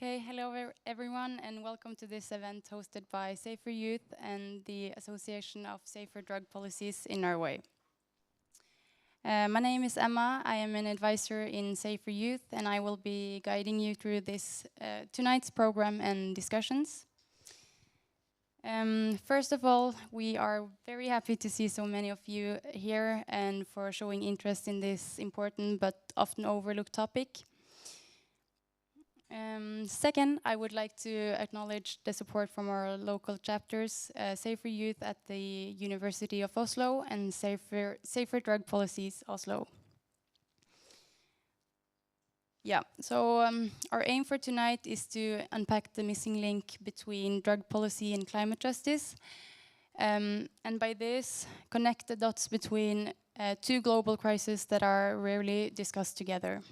Okay, hello everyone, and welcome to this event hosted by Safer Youth and the Association of Safer Drug Policies in Norway. My name is Emma. I am an advisor in Safer Youth, and I will be guiding you through this tonight's program and discussions. First of all, we are very happy to see so many of you here and for showing interest in this important but often overlooked topic. Second, I would like to acknowledge the support from our local chapters, Safer Youth at the University of Oslo and Safer Drug Policies Oslo. Yeah, so our aim for tonight is to unpack the missing link between drug policy and climate justice. And by this, connect the dots between two global crises that are rarely discussed together.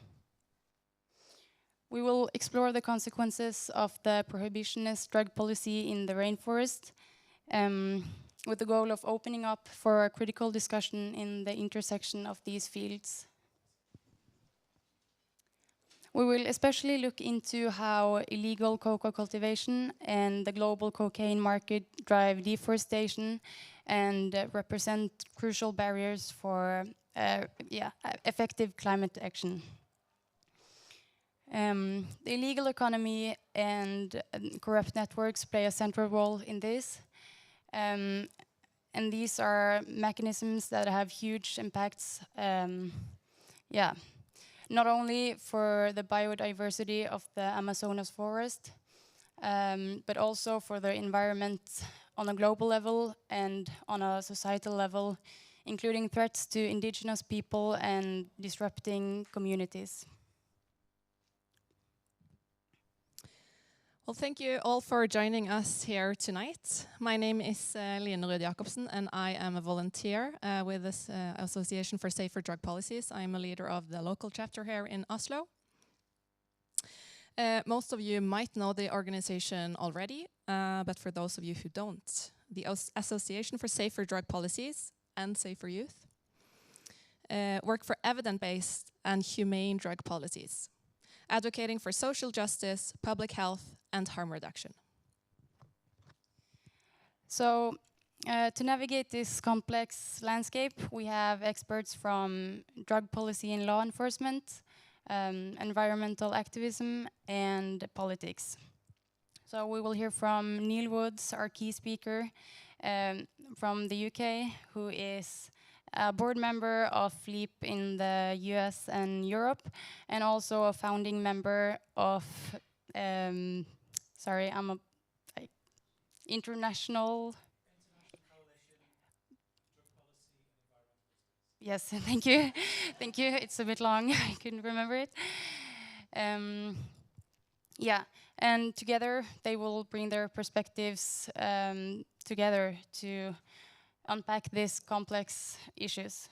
We will explore the consequences of the prohibitionist drug policy in the rainforest with the goal of opening up for a critical discussion in the intersection of these fields. We will especially look into how illegal cocoa cultivation and the global cocaine market drive deforestation and represent crucial barriers for effective climate action. The illegal economy and corrupt networks play a central role in this. And these are mechanisms that have huge impacts, not only for the biodiversity of the Amazonas forest, but also for the environment on a global level and on a societal level, including threats to indigenous people and disrupting communities. Well, thank you all for joining us here tonight. My name is 𝐩𝐫𝐫𝐻𝐫𝐿 and I am a volunteer with this Association for Safer Drug Policies. I'm a leader of the local chapter here in Oslo. Most of you might know the organization already, but for those of you who don't, the Association for Safer Drug Policies and Safer Youth work for evidence-based and humane drug policies, advocating for social justice, public health, and harm reduction. So, to navigate this complex landscape, we have experts from drug policy and law enforcement, environmental activism, and politics. So we will hear from Neil Woods, our key speaker from the UK, who is a board member of Pleym in the US and Europe, and also a founding member of, international Coalition, Drug Policy and Environmental Justice. Yes, thank you. Thank you. It's a bit long. I couldn't remember it. And together they will bring their perspectives together to unpack these complex issues.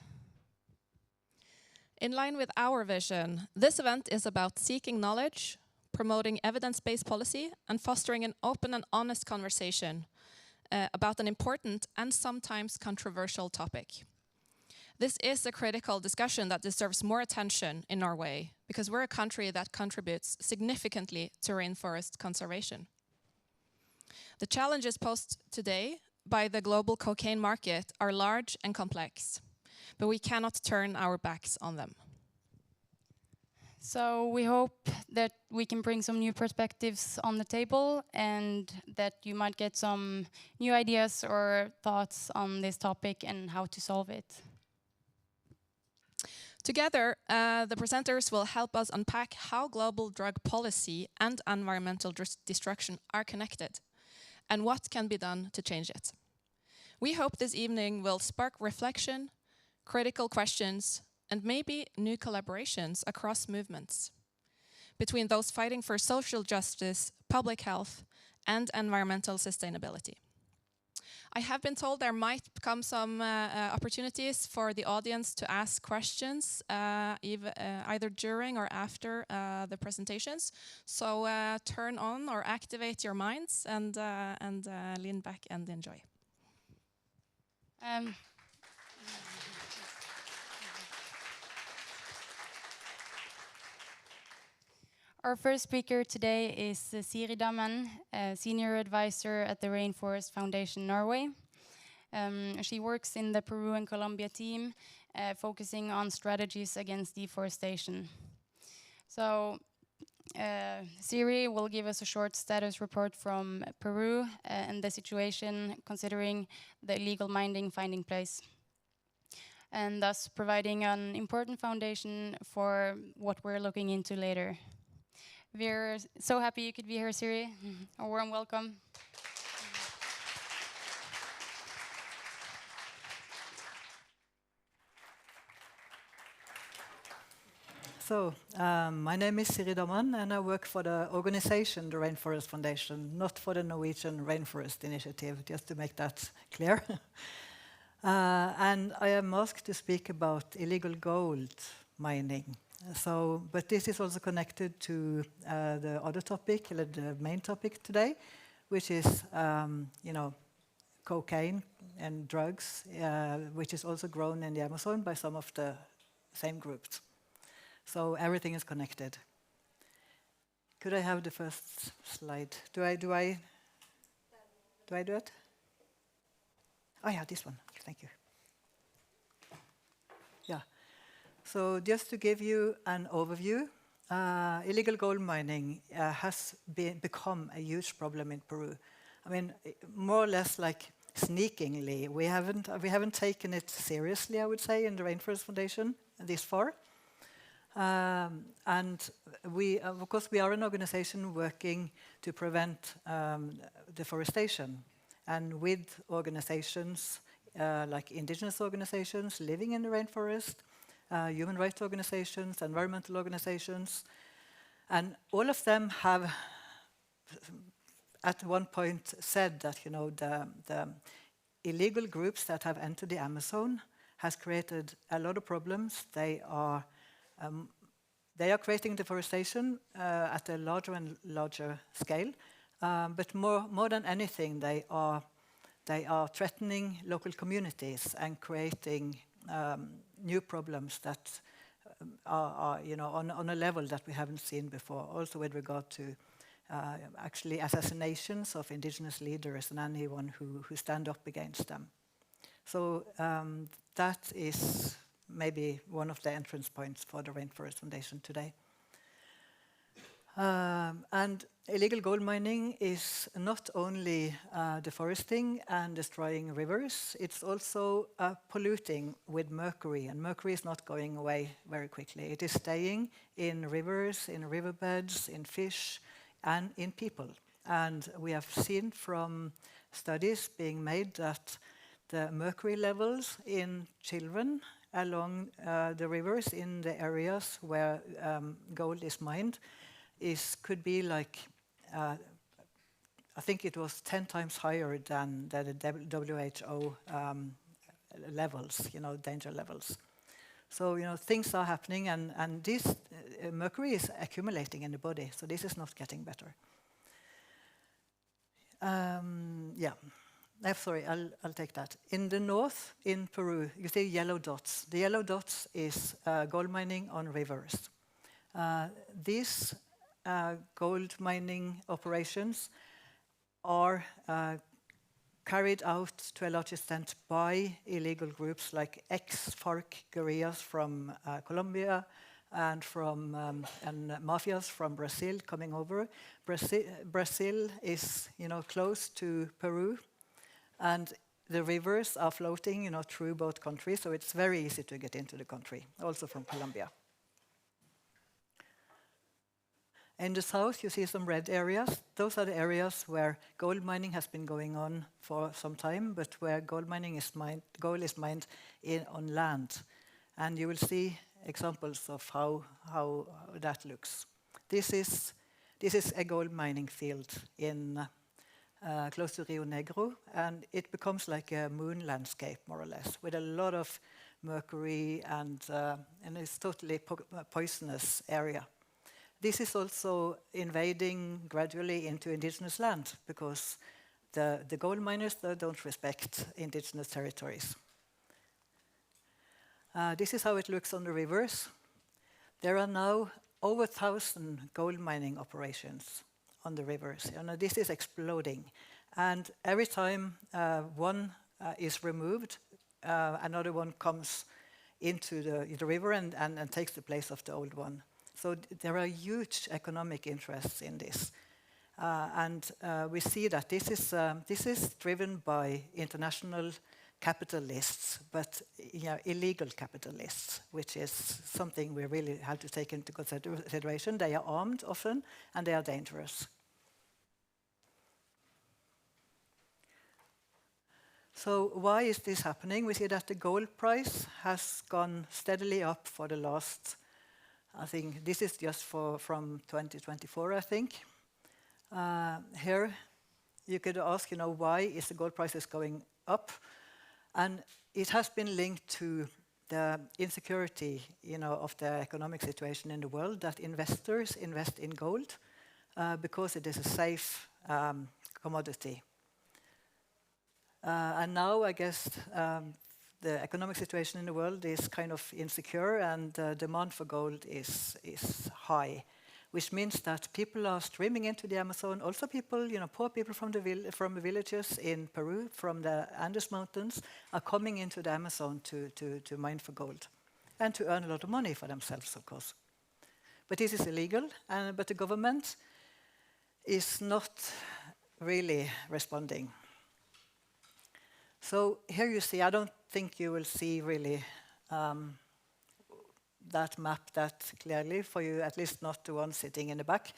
In line with our vision, this event is about seeking knowledge, promoting evidence-based policy, and fostering an open and honest conversation about an important and sometimes controversial topic. This is a critical discussion that deserves more attention in Norway, because we're a country that contributes significantly to rainforest conservation. The challenges posed today by the global cocaine market are large and complex, but we cannot turn our backs on them. So we hope that we can bring some new perspectives on the table and that you might get some new ideas or thoughts on this topic and how to solve it. Together, the presenters will help us unpack how global drug policy and environmental destruction are connected and what can be done to change it. We hope this evening will spark reflection, critical questions, and maybe new collaborations across movements between those fighting for social justice, public health, and environmental sustainability. I have been told there might come some opportunities for the audience to ask questions either during or after the presentations. So turn on or activate your minds and lean back and enjoy. Our first speaker today is Siri Damman, a senior advisor at the Rainforest Foundation Norway. She works in the Peru and Colombia team, focusing on strategies against deforestation. So Siri will give us a short status report from Peru and the situation considering the illegal mining finding place, and thus providing an important foundation for what we're looking into later. We're so happy you could be here, Siri. A warm welcome. So, my name is Siri Damman, and I work for the organization, the Rainforest Foundation, not for the Norwegian Rainforest Initiative, just to make that clear. And I am asked to speak about illegal gold mining. So, but this is also connected to the other topic, the main topic today, which is, cocaine and drugs, which is also grown in the Amazon by some of the same groups. So everything is connected. Could I have the first slide? Do I do it? Oh yeah, this one. Thank you. Yeah. So just to give you an overview, illegal gold mining has become a huge problem in Peru. I mean, more or less like sneakingly. We haven't taken it seriously, I would say, in the Rainforest Foundation this far. And we, of course, we are an organization working to prevent deforestation. And with organizations like indigenous organizations living in the rainforest, human rights organizations, environmental organizations, and all of them have at one point said that the illegal groups that have entered the Amazon has created a lot of problems. They are creating deforestation at a larger and larger scale, but more than anything, they are threatening local communities and creating new problems that are on a level that we haven't seen before. Also, with regard to actually assassinations of indigenous leaders and anyone who stand up against them. So that is maybe one of the entrance points for the Rainforest Foundation today. And illegal gold mining is not only deforesting and destroying rivers, it's also polluting with mercury, and mercury is not going away very quickly. It is staying in rivers, in riverbeds, in fish, and in people. And we have seen from studies being made that the mercury levels in children along the rivers in the areas where gold is mined could be like, I think it was 10 times higher than the WHO levels, danger levels. So, things are happening, and this mercury is accumulating in the body, so this is not getting better. Yeah. Sorry, I'll take that. In the north, in Peru, you see yellow dots. The yellow dots is gold mining on rivers. These gold mining operations are carried out to a large extent by illegal groups like ex-FARC guerrillas from Colombia and mafias from Brazil coming over. Brazil is, close to Peru, and the rivers are floating, through both countries, so it's very easy to get into the country, also from Colombia. In the south, you see some red areas. Those are the areas where gold mining has been going on for some time, but where gold is mined on land. And you will see examples of how that looks. This is a gold mining field in close to Rio Negro, and it becomes like a moon landscape, more or less, with a lot of mercury, and it's totally poisonous area. This is also invading gradually into indigenous land, because the gold miners don't respect indigenous territories. This is how it looks on the rivers. There are now over 1,000 gold mining operations on the rivers. You know, this is exploding. And every time one is removed, another one comes into the river and takes the place of the old one. So there are huge economic interests in this. And we see that this is driven by international capitalists, but illegal capitalists, which is something we really have to take into consideration. They are armed often, and they are dangerous. So why is this happening? We see that the gold price has gone steadily up for the last, I think, this is just from 2024, I think. Here, you could ask, why is the gold prices going up? And it has been linked to the insecurity, of the economic situation in the world, that investors invest in gold because it is a safe commodity. And now, I guess, the economic situation in the world is kind of insecure, and the demand for gold is high, which means that people are streaming into the Amazon. Also, people, poor people from the villages in Peru, from the Andes Mountains, are coming into the Amazon to mine for gold, and to earn a lot of money for themselves, of course. But this is illegal, but the government is not really responding. So here you see, I don't think you will see really that map that clearly for you, at least not the one sitting in the back.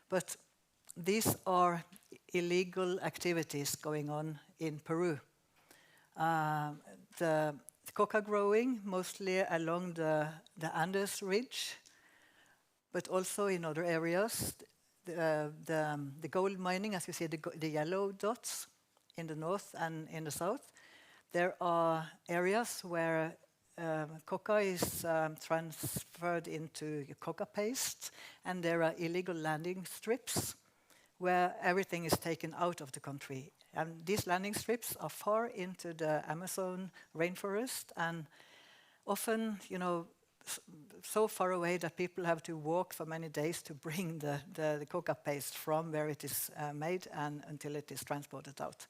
But these are illegal activities going on in Peru. The coca growing, mostly along the Andes Ridge, but also in other areas. The gold mining, as you see, the yellow dots in the north and in the south. There are areas where coca is transferred into coca paste, and there are illegal landing strips where everything is taken out of the country. And these landing strips are far into the Amazon rainforest, and often, so far away that people have to walk for many days to bring the coca paste from where it is made and until it is transported out.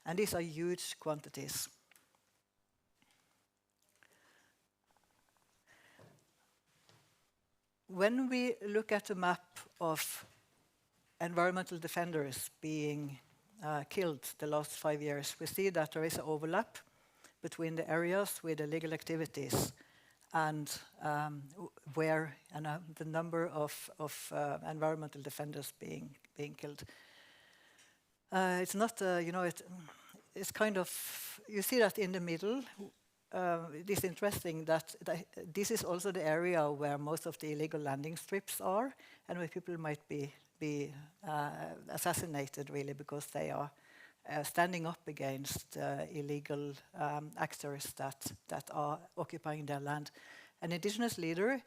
And these are huge quantities. When we look at a map of environmental defenders being killed the last 5 years, we see that there is an overlap between the areas with illegal activities and where the number of environmental defenders being killed. It's not, it's kind of, you see that in the middle. It is interesting that this is also the area where most of the illegal landing strips are, and where people might be assassinated, really, because they are standing up against illegal actors that are occupying their land. An indigenous leader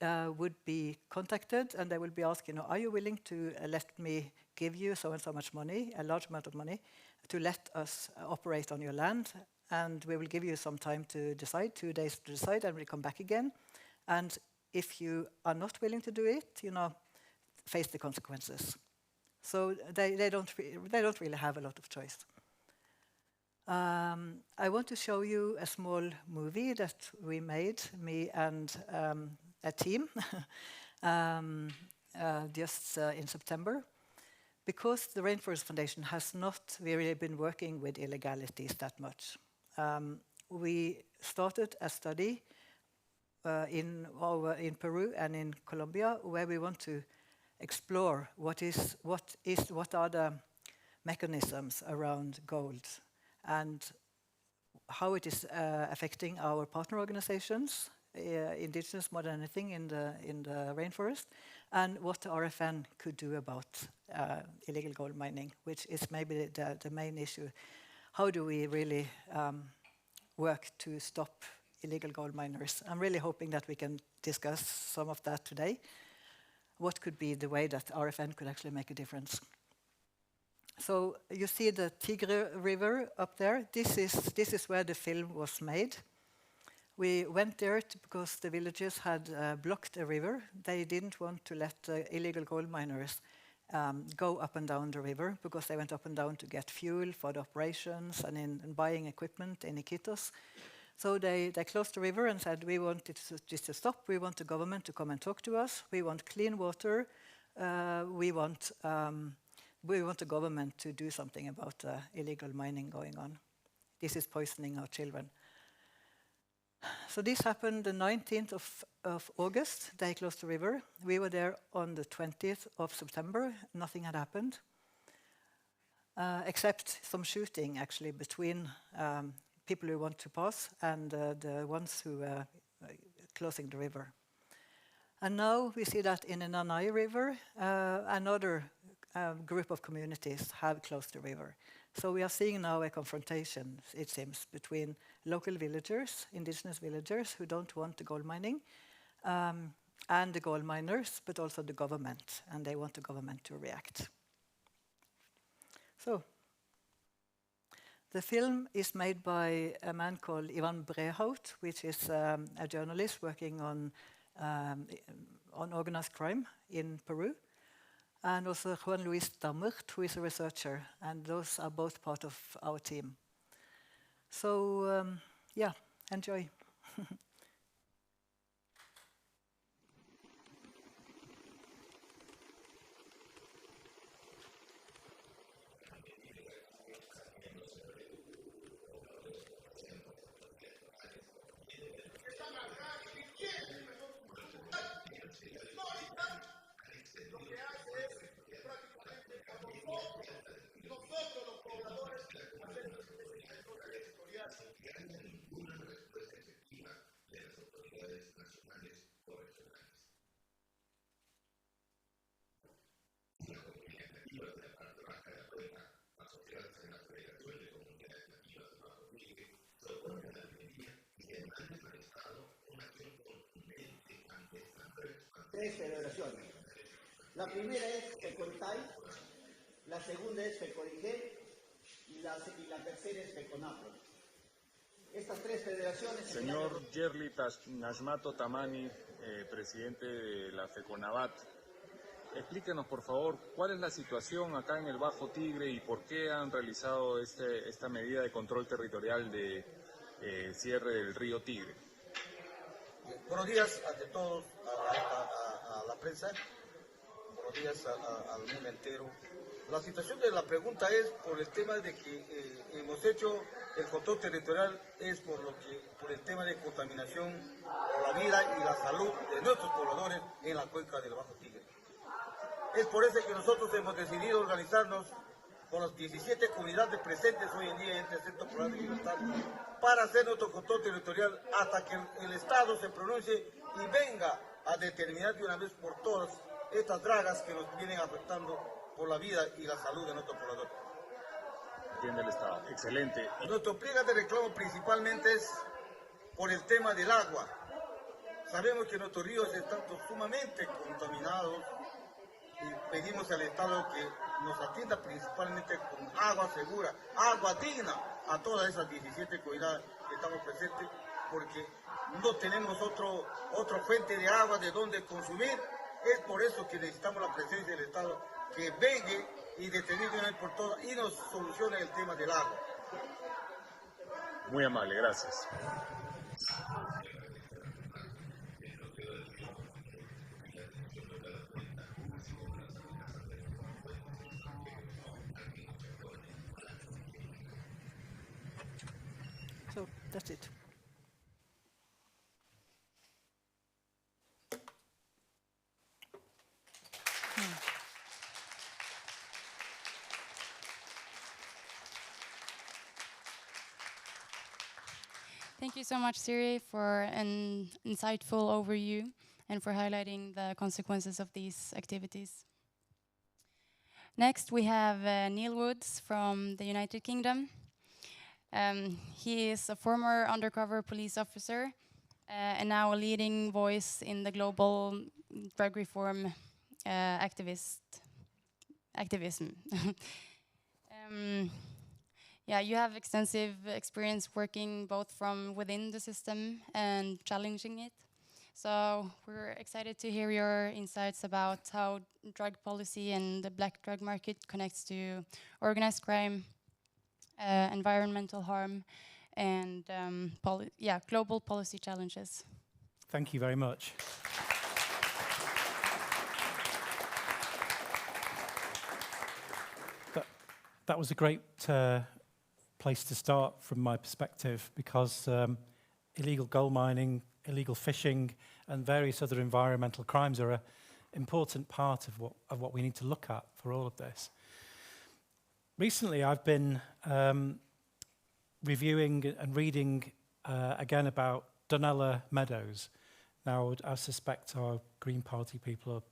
would be contacted, and they will be asked, are you willing to let me give you so and so much money, a large amount of money, to let us operate on your land? And we will give you some time to decide, 2 days to decide, and we'll come back again. And if you are not willing to do it, face the consequences. So they don't really have a lot of choice. I want to show you a small movie that we made, me and a team, just in September. Because the Rainforest Foundation has not really been working with illegalities that much. We started a study in Peru and in Colombia, where we want to explore what are the mechanisms around gold and how it is affecting our partner organizations, indigenous more than anything in the rainforest, and what the RFN could do about illegal gold mining, which is maybe the main issue. How do we really work to stop illegal gold miners? I'm really hoping that we can discuss some of that today. What could be the way that RFN could actually make a difference? So you see the Tigre River up there. This is where the film was made. We went there because the villagers had blocked a river. They didn't want to let illegal gold miners go up and down the river because they went up and down to get fuel for the operations and in buying equipment in Iquitos. So they closed the river and said, we want it just to stop. We want the government to come and talk to us. We want clean water. We want the government to do something about illegal mining going on. This is poisoning our children. So this happened the 19th of August. They closed the river. We were there on the 20th of September. Nothing had happened, except some shooting, actually, between people who want to pass and the ones who are closing the river. And now we see that in the Nanay River, another group of communities have closed the river. So we are seeing now a confrontation, it seems, between local villagers, indigenous villagers who don't want the gold mining, and the gold miners, but also the government, and they want the government to react. So, the film is made by a man called Ivan Brehout, which is a journalist working on organized crime in Peru, and also Juan Luis Dammert, who is a researcher, and those are both part of our team. So, yeah, enjoy. Tres federaciones. La primera es 𝐸𝐫𝐻𝐿, la segunda es 𝐸𝐫𝐻𝐿 y la tercera es 𝐸𝐸𝐾ONAPRO. Estas tres federaciones... Señor 𝐩𝐫𝐿𝐻𝐿 Tamani, presidente de la FECONAVAT, explíquenos por favor cuál es la situación acá en el Bajo Tigre y por qué han realizado esta medida de control territorial de cierre del río Tigre. Buenos días ante todos a la prensa, buenos días al mundo entero. La situación de la pregunta es por el tema de que hemos hecho el control territorial, es por el tema de contaminación por la vida y la salud de nuestros pobladores en la cuenca del Bajo Tigre. Es por eso que nosotros hemos decidido organizarnos con las 17 comunidades presentes hoy en día en este centro poblado de libertad para hacer nuestro control territorial hasta que el Estado se pronuncie y venga a determinar de una vez por todas estas dragas que nos vienen afectando por la vida y la salud de nuestros pobladores. Entiende el Estado. Excelente. Nuestro pliego de reclamo principalmente es por el tema del agua. Sabemos que nuestros ríos están sumamente contaminados y pedimos al Estado que nos atienda principalmente con agua segura, agua digna a todas esas 17 comunidades que estamos presentes, porque no tenemos otra fuente de agua de donde consumir. Es por eso que necesitamos la presencia del Estado que venga y determine una vez por todas y nos solucione el tema del agua. Muy amable, gracias. So that's it. Thank you so much, Siri, for an insightful overview and for highlighting the consequences of these activities. Next, we have Neil Woods from the United Kingdom. He is a former undercover police officer and now a leading voice in the global drug reform activism. Yeah, you have extensive experience working both from within the system and challenging it. So we're excited to hear your insights about how drug policy and the black drug market connects to organized crime, environmental harm, and global policy challenges. Thank you very much. That was a great place to start from my perspective, because illegal gold mining, illegal fishing, and various other environmental crimes are an important part of what we need to look at for all of this. Recently, I've been reviewing and reading again about Donella Meadows. Now, I suspect our Green Party people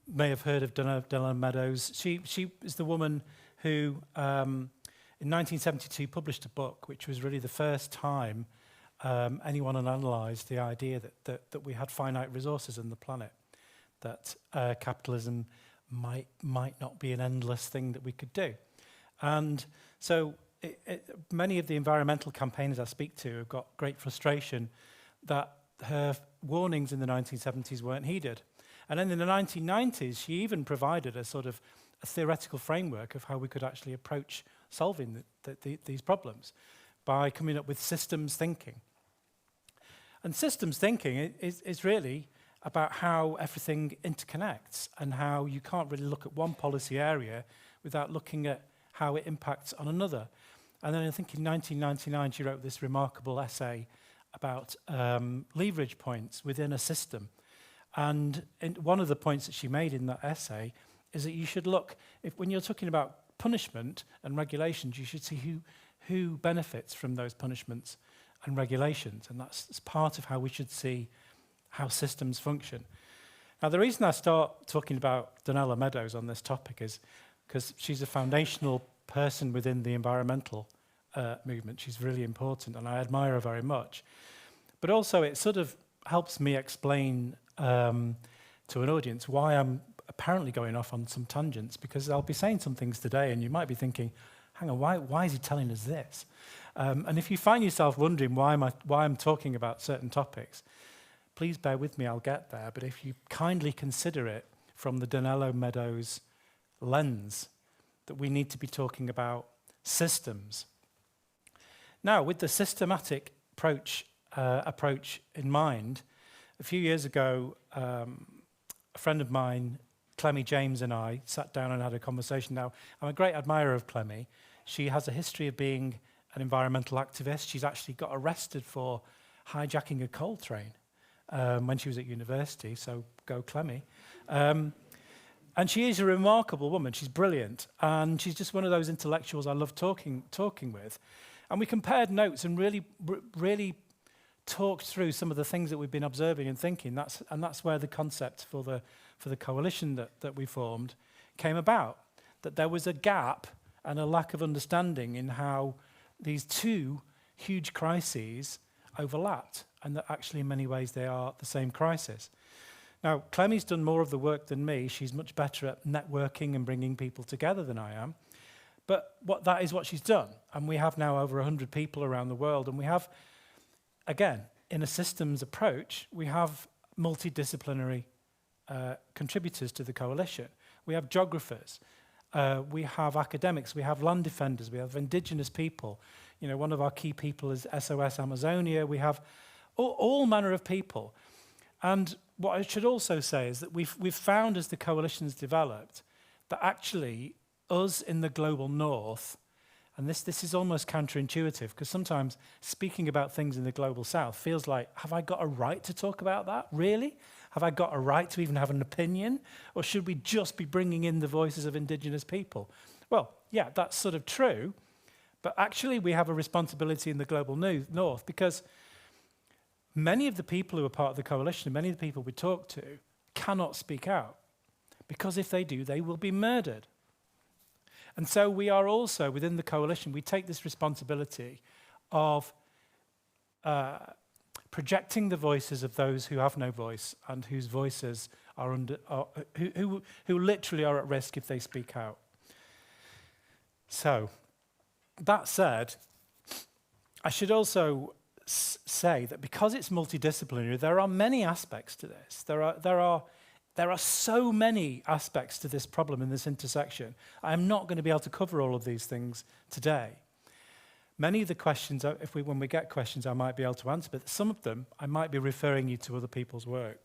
may have heard of Donella Meadows. She is the woman who, in 1972, published a book which was really the first time anyone had analysed the idea that we had finite resources on the planet, that capitalism might not be an endless thing that we could do. And so many of the environmental campaigners I speak to have got great frustration that her warnings in the 1970s weren't heeded. And then in the 1990s, she even provided a sort of a theoretical framework of how we could actually approach solving these problems by coming up with systems thinking. And systems thinking is really about how everything interconnects and how you can't really look at one policy area without looking at how it impacts on another. And then I think in 1999, she wrote this remarkable essay about leverage points within a system. And one of the points that she made in that essay is that you should look, when you're talking about punishment and regulations, you should see who benefits from those punishments and regulations. And that's part of how we should see how systems function. Now, the reason I start talking about Donella Meadows on this topic is because she's a foundational person within the environmental movement. She's really important, and I admire her very much. But also, it sort of helps me explain to an audience why I'm apparently going off on some tangents, because I'll be saying some things today and you might be thinking, hang on, why is he telling us this? And if you find yourself wondering why I'm talking about certain topics, please bear with me, I'll get there. But if you kindly consider it from the Donella Meadows lens, that we need to be talking about systems. Now, with the systematic approach in mind, a few years ago, a friend of mine, 𝐸𝐫𝐿, and I sat down and had a conversation. Now, I'm a great admirer of 𝐸𝐿. She has a history of being an environmental activist. She's actually got arrested for hijacking a coal train when she was at university, so go 𝐸𝐿. And she is a remarkable woman. She's brilliant, and she's just one of those intellectuals I love talking with. And we compared notes and really talked through some of the things that we've been observing and thinking. That's where the concept for the coalition that we formed came about. That there was a gap and a lack of understanding in how these two huge crises overlapped, and that actually in many ways they are the same crisis. Now, 𝐸𝐿's done more of the work than me. She's much better at networking and bringing people together than I am. But that is what she's done. And we have now over 100 people around the world. And we have, again, in a systems approach, we have multidisciplinary contributors to the coalition. We have geographers. We have academics. We have land defenders. We have indigenous people. You know, one of our key people is SOS Amazonia. We have all manner of people. And what I should also say is that we've found as the coalition's developed that actually us in the global north, and this is almost counterintuitive, because sometimes speaking about things in the global south feels like, have I got a right to talk about that? Really? Have I got a right to even have an opinion? Or should we just be bringing in the voices of indigenous people? Well, yeah, that's sort of true, but actually we have a responsibility in the global north, because many of the people who are part of the coalition, many of the people we talk to, cannot speak out, because if they do, they will be murdered. And so we are also, within the coalition, we take this responsibility of projecting the voices of those who have no voice and whose voices are who literally are at risk if they speak out. So that said, I should also say that because it's multidisciplinary, there are many aspects to this. There are so many aspects to this problem in this intersection. I'm not going to be able to cover all of these things today. Many of the questions, when we get questions, I might be able to answer, but some of them, I might be referring you to other people's work.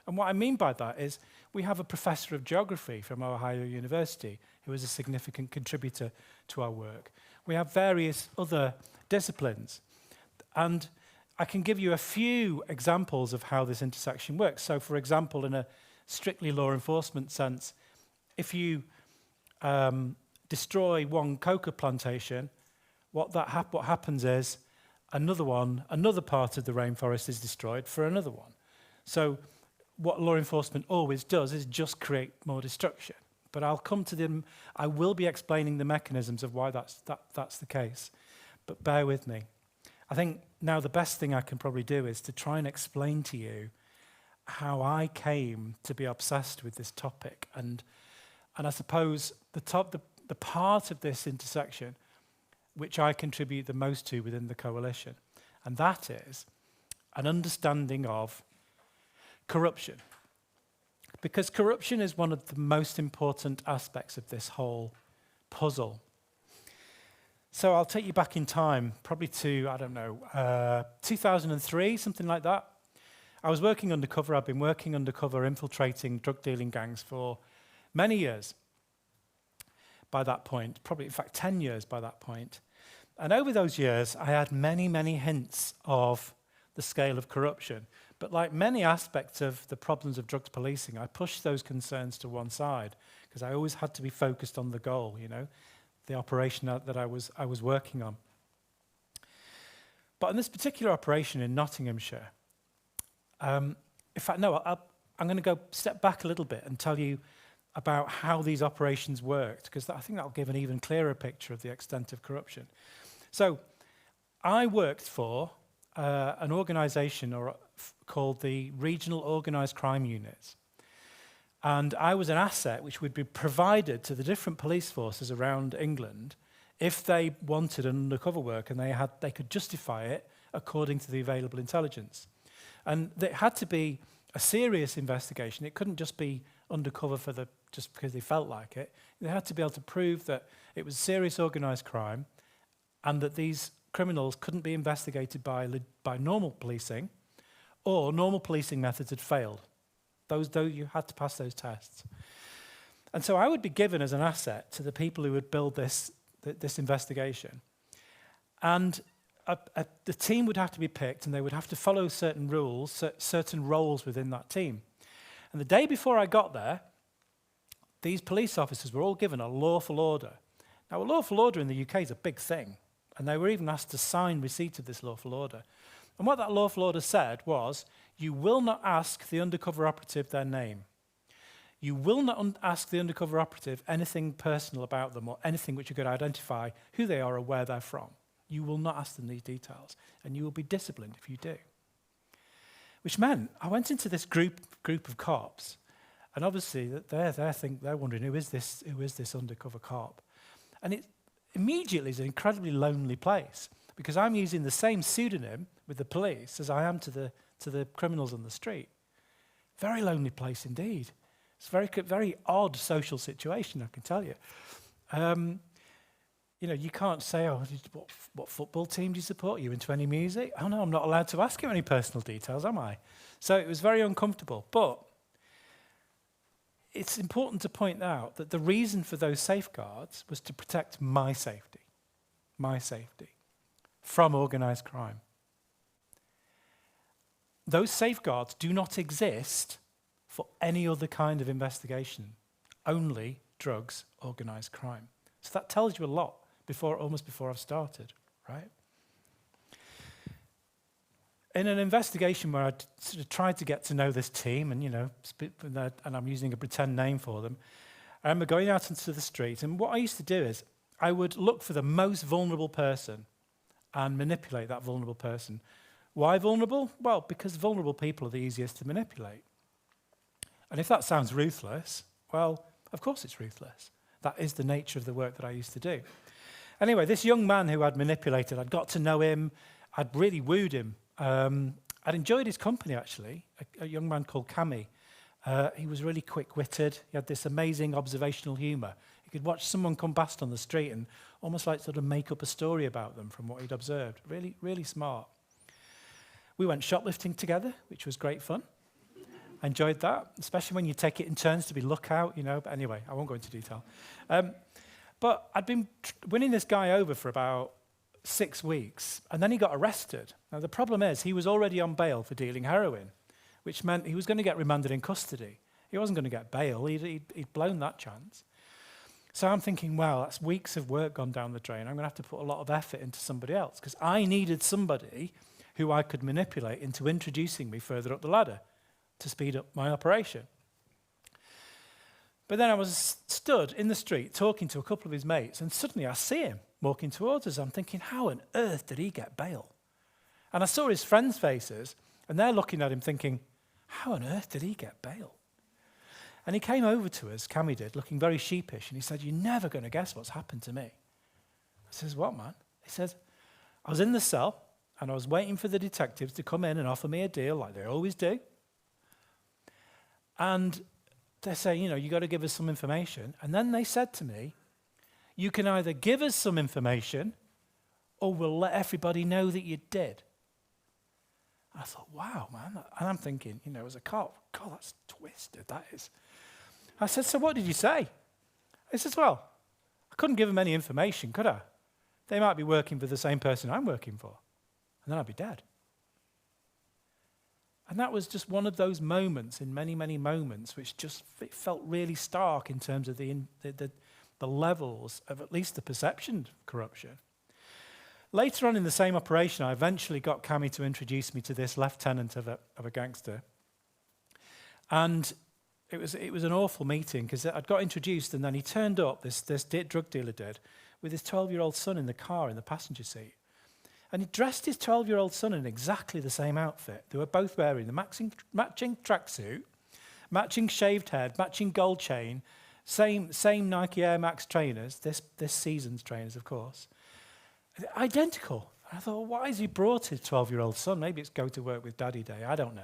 And what I mean by that is we have a professor of geography from Ohio University who is a significant contributor to our work. We have various other disciplines. And I can give you a few examples of how this intersection works. So, for example, in a strictly law enforcement sense, if you destroy one coca plantation, what happens is another part of the rainforest is destroyed for another one. So what law enforcement always does is just create more destruction. But I'll come to them. I will be explaining the mechanisms of why that's the case. But bear with me. I think now the best thing I can probably do is to try and explain to you how I came to be obsessed with this topic. And I suppose the part of this intersection which I contribute the most to within the coalition, and that is an understanding of corruption. Because corruption is one of the most important aspects of this whole puzzle. So I'll take you back in time, probably to, 2003, something like that. I was working undercover. I've been working undercover, infiltrating drug dealing gangs for many years by that point, probably, in fact, 10 years by that point. And over those years, I had many, many hints of the scale of corruption. But like many aspects of the problems of drugs policing, I pushed those concerns to one side because I always had to be focused on the goal, the operation that I was working on. But in this particular operation in Nottinghamshire, in fact, no, I'm going to go step back a little bit and tell you about how these operations worked, because I think that'll give an even clearer picture of the extent of corruption. So I worked for an organisation called the Regional Organised Crime Units. And I was an asset which would be provided to the different police forces around England if they wanted an undercover work and they could justify it according to the available intelligence. And it had to be a serious investigation. It couldn't just be undercover just because they felt like it. They had to be able to prove that it was serious organised crime and that these criminals couldn't be investigated by normal policing, or normal policing methods had failed. You had to pass those tests. And so I would be given as an asset to the people who would build this investigation. And the team would have to be picked, and they would have to follow certain rules, certain roles within that team. And the day before I got there, these police officers were all given a lawful order. Now, a lawful order in the UK is a big thing, and they were even asked to sign receipt of this lawful order. And what that lawful order said was, you will not ask the undercover operative their name. You will not ask the undercover operative anything personal about them or anything which you could identify who they are or where they're from. You will not ask them these details, and you will be disciplined if you do. Which meant I went into this group of cops, and obviously they're wondering who is this undercover cop, and it immediately is an incredibly lonely place because I'm using the same pseudonym with the police as I am to the criminals on the street. Very lonely place indeed. It's a very odd social situation, I can tell you. You can't say, what football team do you support? Are you into any music? Oh no, I'm not allowed to ask you any personal details, am I? So it was very uncomfortable. But it's important to point out that the reason for those safeguards was to protect my safety from organised crime. Those safeguards do not exist for any other kind of investigation, only drugs, organised crime. So that tells you a lot almost before I've started, right? In an investigation where I sort of tried to get to know this team and I'm using a pretend name for them, I remember going out into the street, and what I used to do is I would look for the most vulnerable person and manipulate that vulnerable person. Why vulnerable? Well, because vulnerable people are the easiest to manipulate. And if that sounds ruthless, well, of course it's ruthless. That is the nature of the work that I used to do. Anyway, this young man who I'd manipulated, I'd got to know him, I'd really wooed him. I'd enjoyed his company, actually, a young man called 𝐝𝐫𝐿𝐴. He was really quick-witted. He had this amazing observational humour. He could watch someone come past on the street and almost like sort of make up a story about them from what he'd observed. Really, really smart. We went shoplifting together, which was great fun. I enjoyed that, especially when you take it in turns to be lookout, you know. But anyway, I won't go into detail. But I'd been winning this guy over for about 6 weeks, and then he got arrested. Now, the problem is he was already on bail for dealing heroin, which meant he was going to get remanded in custody. He wasn't going to get bail. He'd blown that chance. So I'm thinking, well, that's weeks of work gone down the drain. I'm going to have to put a lot of effort into somebody else, because I needed somebody who I could manipulate into introducing me further up the ladder to speed up my operation. But then I was stood in the street talking to a couple of his mates, and suddenly I see him walking towards us. I'm thinking, how on earth did he get bail? And I saw his friends' faces, and they're looking at him thinking, how on earth did he get bail? And he came over to us, 𝐝𝐿𝐴 did, looking very sheepish, and he said, you're never going to guess what's happened to me. I says, what, man? He says, I was in the cell, and I was waiting for the detectives to come in and offer me a deal like they always do. And they say, you know, you got to give us some information. And then they said to me, you can either give us some information or we'll let everybody know that you did. I thought, wow, man. And I'm thinking, you know, as a cop, God, that's twisted, that is. I said, so what did you say? He says, well, I couldn't give them any information, could I? They might be working for the same person I'm working for, and then I'd be dead. And that was just one of those moments in many, many moments which just felt really stark in terms of the levels of at least the perception of corruption. Later on in the same operation, I eventually got 𝐝𝐿𝐴 to introduce me to this lieutenant of a gangster. And it was an awful meeting, because I'd got introduced, and then he turned up, this drug dealer did, with his 12-year-old son in the car in the passenger seat. And he dressed his 12-year-old son in exactly the same outfit. They were both wearing the matching tracksuit, matching shaved head, matching gold chain, same Nike Air Max trainers, this season's trainers, of course. Identical. And I thought, why has he brought his 12-year-old son? Maybe it's go to work with Daddy Day. I don't know.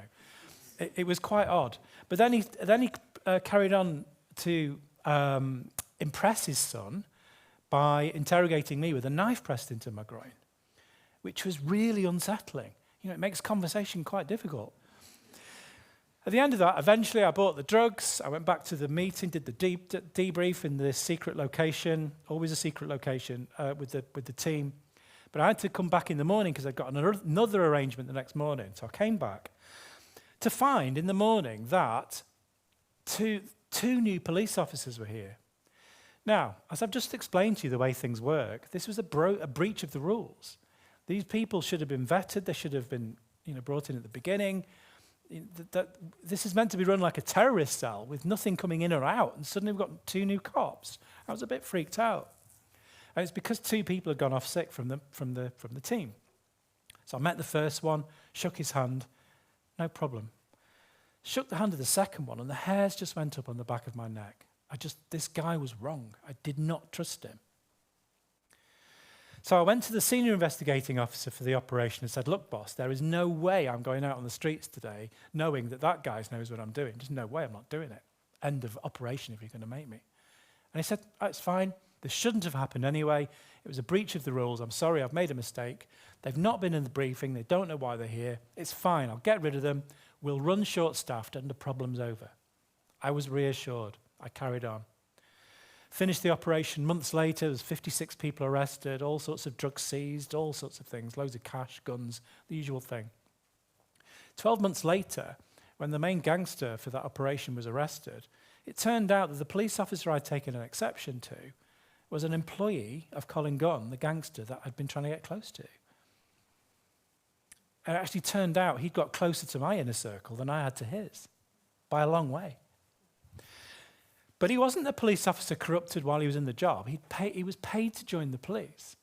It was quite odd. But then he carried on to impress his son by interrogating me with a knife pressed into my groin, which was really unsettling. You know, it makes conversation quite difficult. At the end of that, eventually I bought the drugs. I went back to the meeting, did the debrief in this secret location, always a secret location, with the team. But I had to come back in the morning because I'd got another arrangement the next morning. So I came back to find in the morning that two new police officers were here. Now, as I've just explained to you the way things work, this was a breach of the rules. These people should have been vetted. They should have been, you know, brought in at the beginning. This is meant to be run like a terrorist cell with nothing coming in or out, and suddenly we've got 2 new cops. I was a bit freaked out, and it's because 2 people had gone off sick from the team. So I met the first one, shook his hand, no problem. Shook the hand of the second one, and the hairs just went up on the back of my neck. This guy was wrong. I did not trust him. So I went to the senior investigating officer for the operation and said, look, boss, there is no way I'm going out on the streets today knowing that guy knows what I'm doing. Just no way, I'm not doing it. End of operation if you're going to make me. And he said, oh, it's fine. This shouldn't have happened anyway. It was a breach of the rules. I'm sorry, I've made a mistake. They've not been in the briefing. They don't know why they're here. It's fine. I'll get rid of them. We'll run short-staffed and the problem's over. I was reassured. I carried on. Finished the operation months later. There was 56 people arrested, all sorts of drugs seized, all sorts of things, loads of cash, guns, the usual thing. 12 months later, when the main gangster for that operation was arrested, it turned out that the police officer I'd taken an exception to was an employee of 𝐝𝐿𝐴, the gangster that I'd been trying to get close to. And it actually turned out he'd got closer to my inner circle than I had to his, by a long way. But he wasn't a police officer corrupted while he was in the job. He was paid to join the police.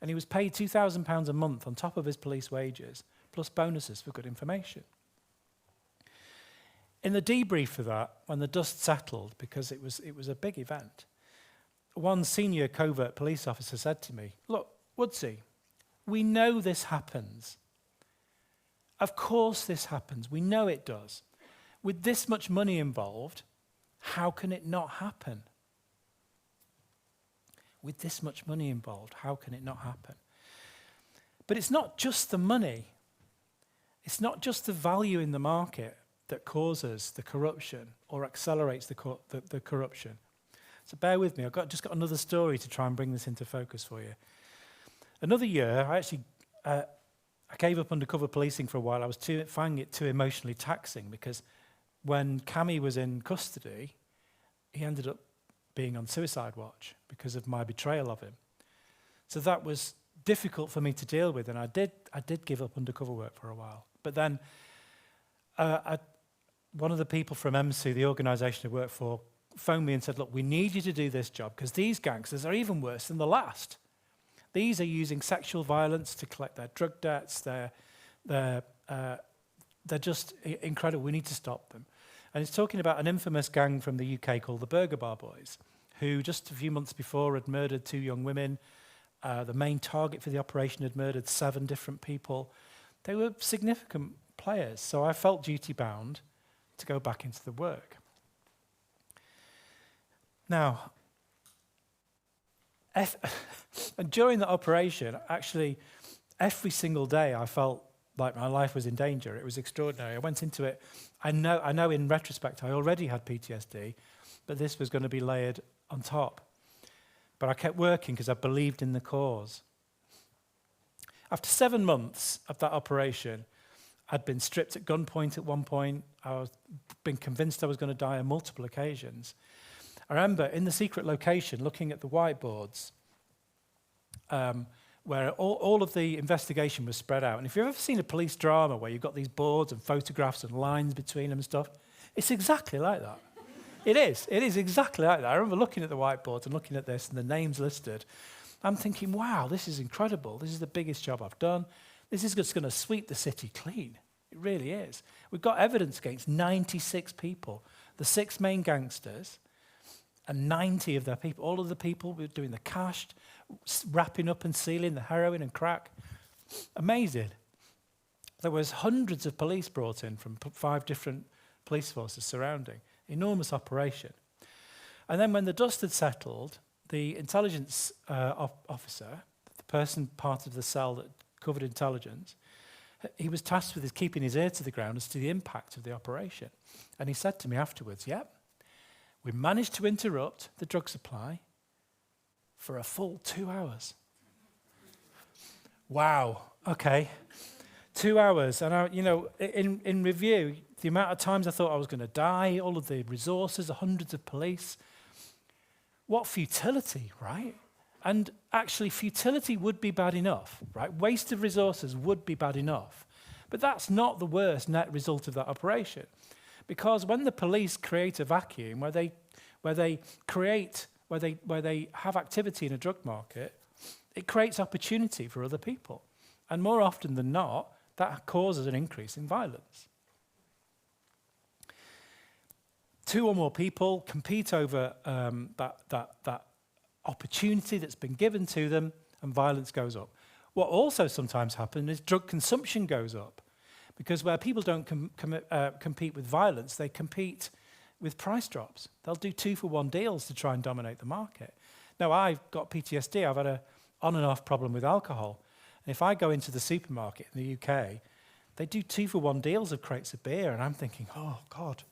And he was paid £2,000 a month on top of his police wages, plus bonuses for good information. In the debrief for that, when the dust settled, because it was a big event, one senior covert police officer said to me, look, 𝐝𝐫𝐶, we know this happens. Of course this happens. We know it does. With this much money involved, how can it not happen? With this much money involved, how can it not happen? But it's not just the money. It's not just the value in the market that causes the corruption or accelerates the corruption. So bear with me. I've just got another story to try and bring this into focus for you. Another year, I gave up undercover policing for a while. I was finding it too emotionally taxing because when 𝐝𝐞𝐼 was in custody, he ended up being on suicide watch because of my betrayal of him. So that was difficult for me to deal with, and I did give up undercover work for a while. But then one of the people from 𝐝𝐫𝐶, the organisation I work for, phoned me and said, look, we need you to do this job because these gangsters are even worse than the last. These are using sexual violence to collect their drug debts. They're just incredible. We need to stop them. And he's talking about an infamous gang from the UK called the Burger Bar Boys, who just a few months before had murdered 2 young women. The main target for the operation had murdered 7 different people. They were significant players, so I felt duty-bound to go back into the work. Now, and during the operation, actually, every single day I felt like my life was in danger. It was extraordinary. I went into it. I know in retrospect I already had PTSD, but this was going to be layered on top. But I kept working because I believed in the cause. After 7 months of that operation, I'd been stripped at gunpoint at one point. Been convinced I was going to die on multiple occasions. I remember in the secret location looking at the whiteboards where all of the investigation was spread out. And if you've ever seen a police drama where you've got these boards and photographs and lines between them and stuff, it's exactly like that. It is exactly like that. I remember looking at the whiteboards and looking at this and the names listed. I'm thinking, wow, this is incredible. This is the biggest job I've done. This is just going to sweep the city clean. It really is. We've got evidence against 96 people, the 6 main gangsters, and 90 of their people, all of the people who were doing the cash, wrapping up and sealing the heroin and crack. Amazing. There was hundreds of police brought in from 5 different police forces surrounding. Enormous operation. And then when the dust had settled, the intelligence officer, the person part of the cell that covered intelligence, he was tasked with keeping his ear to the ground as to the impact of the operation. And he said to me afterwards, yep, we managed to interrupt the drug supply for a full 2 hours. Wow, okay. 2 hours. And, in review, the amount of times I thought I was going to die, all of the resources, the hundreds of police. What futility, right? And actually, futility would be bad enough, right? Waste of resources would be bad enough. But that's not the worst net result of that operation. Because when the police create a vacuum where they have activity in a drug market, it creates opportunity for other people. And more often than not, that causes an increase in violence. 2 or more people compete over that opportunity that's been given to them, and violence goes up. What also sometimes happens is drug consumption goes up, because where people don't compete with violence, they compete with price drops. They'll do 2-for-1 deals to try and dominate the market. Now, I've got PTSD. I've had an on and off problem with alcohol. And if I go into the supermarket in the UK, they do 2-for-1 deals of crates of beer, and I'm thinking, oh, God,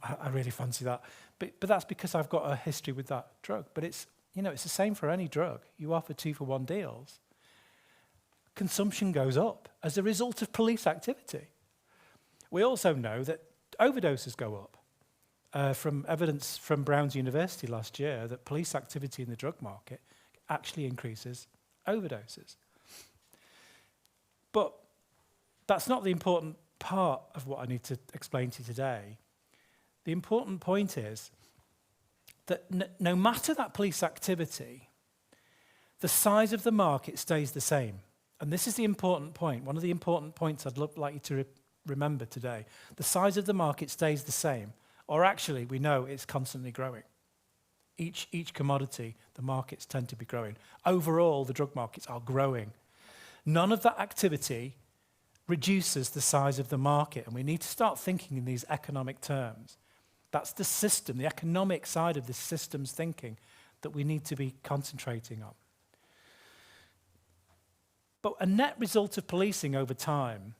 I really fancy that. But that's because I've got a history with that drug. But it's the same for any drug. You offer 2-for-1 deals. Consumption goes up as a result of police activity. We also know that overdoses go up. From evidence from Brown's University last year, that police activity in the drug market actually increases overdoses. But that's not the important part of what I need to explain to you today. The important point is that no matter that police activity, the size of the market stays the same. And this is the important point, one of the important points I'd like you to remember today. The size of the market stays the same, or actually we know it's constantly growing. Each commodity, the markets tend to be growing. Overall, the drug markets are growing. None of that activity reduces the size of the market, and we need to start thinking in these economic terms. That's the system, the economic side of this systems thinking that we need to be concentrating on. But a net result of policing over time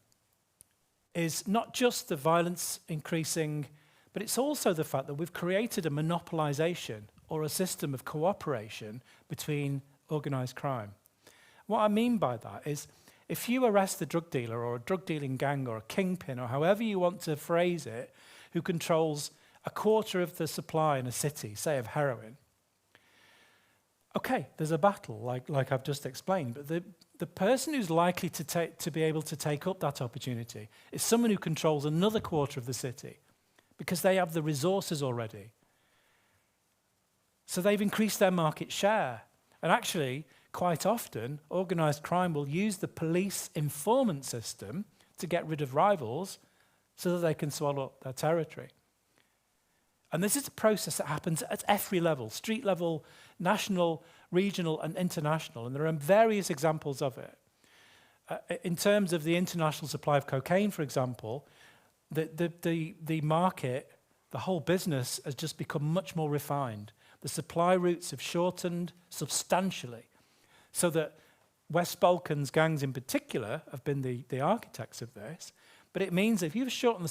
is not just the violence increasing, but it's also the fact that we've created a monopolization or a system of cooperation between organized crime. What I mean by that is if you arrest a drug dealer or a drug dealing gang or a kingpin or however you want to phrase it, who controls a quarter of the supply in a city, say of heroin, okay, there's a battle like I've just explained, but the person who's likely to be able to take up that opportunity is someone who controls another quarter of the city because they have the resources already. So they've increased their market share. And actually, quite often, organized crime will use the police informant system to get rid of rivals so that they can swallow up their territory. And this is a process that happens at every level, street level, national, regional, and international. And there are various examples of it. In terms of the international supply of cocaine, for example, the market, the whole business has just become much more refined. The supply routes have shortened substantially, so that West Balkans gangs in particular have been the architects of this. But it means if you've shortened the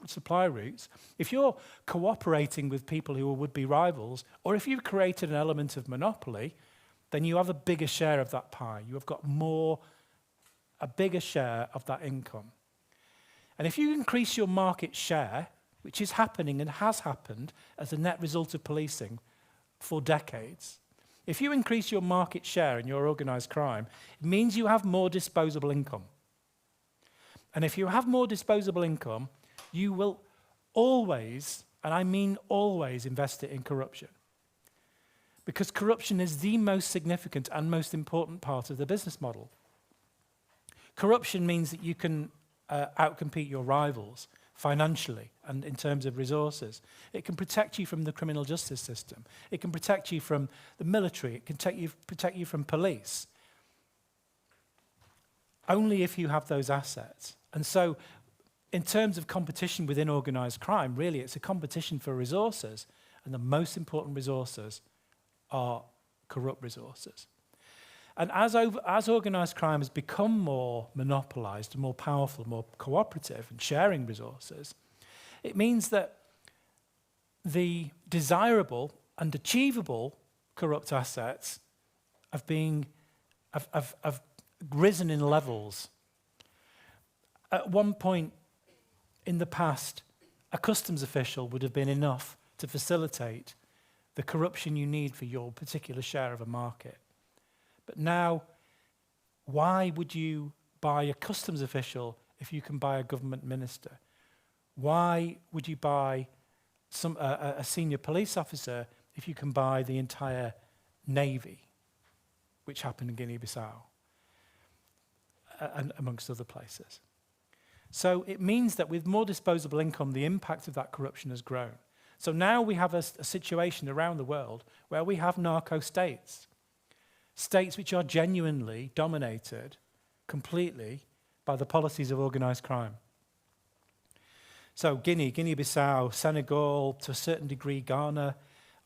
supply routes, if you're cooperating with people who are would-be rivals, or if you've created an element of monopoly, then you have a bigger share of that pie. You have got a bigger share of that income. And if you increase your market share, which is happening and has happened as a net result of policing for decades, if you increase your market share in your organized crime, it means you have more disposable income. And if you have more disposable income, you will always, and I mean always, invest it in corruption. Because corruption is the most significant and most important part of the business model. Corruption means that you can outcompete your rivals financially and in terms of resources. It can protect you from the criminal justice system. It can protect you from the military. It can protect you from police. Only if you have those assets. And so, in terms of competition within organized crime, really it's a competition for resources, and the most important resources are corrupt resources. And as organized crime has become more monopolized, more powerful, more cooperative and sharing resources, it means that the desirable and achievable corrupt assets have risen in levels. At one point in the past, a customs official would have been enough to facilitate the corruption you need for your particular share of a market. But now, why would you buy a customs official if you can buy a government minister? Why would you buy a senior police officer if you can buy the entire navy, which happened in Guinea-Bissau, and amongst other places? So it means that with more disposable income, the impact of that corruption has grown. So now we have a situation around the world where we have narco-states. States which are genuinely dominated completely by the policies of organized crime. So Guinea-Bissau, Senegal, to a certain degree Ghana,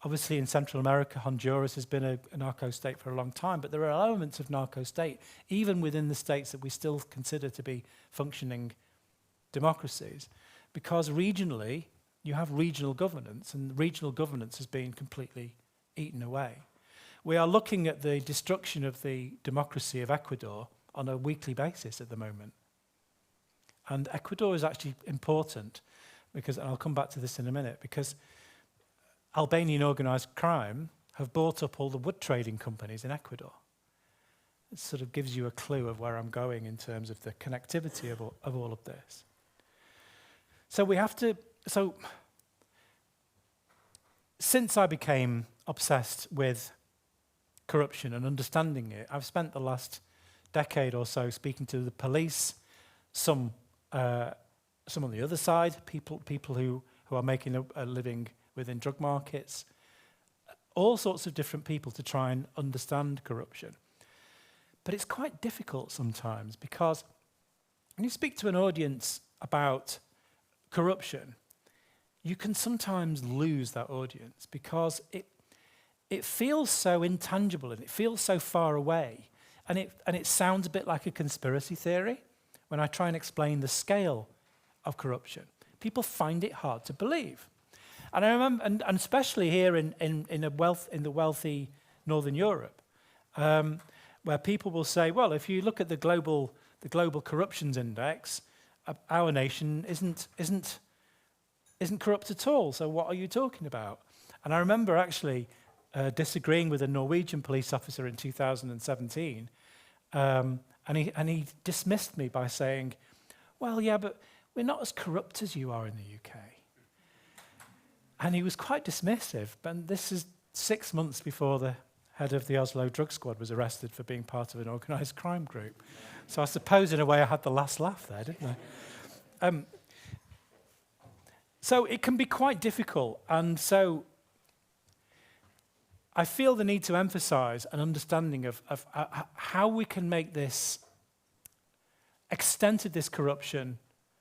obviously in Central America, Honduras has been a narco-state for a long time, but there are elements of narco-state, even within the states that we still consider to be functioning democracies, because regionally you have regional governance, and regional governance has been completely eaten away. We are looking at the destruction of the democracy of Ecuador on a weekly basis at the moment. And Ecuador is actually important because, and I'll come back to this in a minute, because Albanian organized crime have bought up all the wood trading companies in Ecuador. It sort of gives you a clue of where I'm going in terms of the connectivity of all of this. So since I became obsessed with corruption and understanding it, I've spent the last decade or so speaking to the police, some on the other side, people who are making a living within drug markets, all sorts of different people to try and understand corruption. But it's quite difficult sometimes, because when you speak to an audience about corruption, you can sometimes lose that audience because it feels so intangible and it feels so far away, and it sounds a bit like a conspiracy theory when I try and explain the scale of corruption. People find it hard to believe. And I remember, and especially here in the wealthy Northern Europe, where people will say, well, if you look at the global corruptions index, our nation isn't corrupt at all. So what are you talking about? And I remember actually disagreeing with a Norwegian police officer in 2017, and he dismissed me by saying, well, yeah, but we're not as corrupt as you are in the UK. And he was quite dismissive, but this is 6 months before the head of the Oslo drug squad was arrested for being part of an organised crime group. So I suppose in a way I had the last laugh there, didn't I? So it can be quite difficult, and so I feel the need to emphasise an understanding of how we can make this extent of this corruption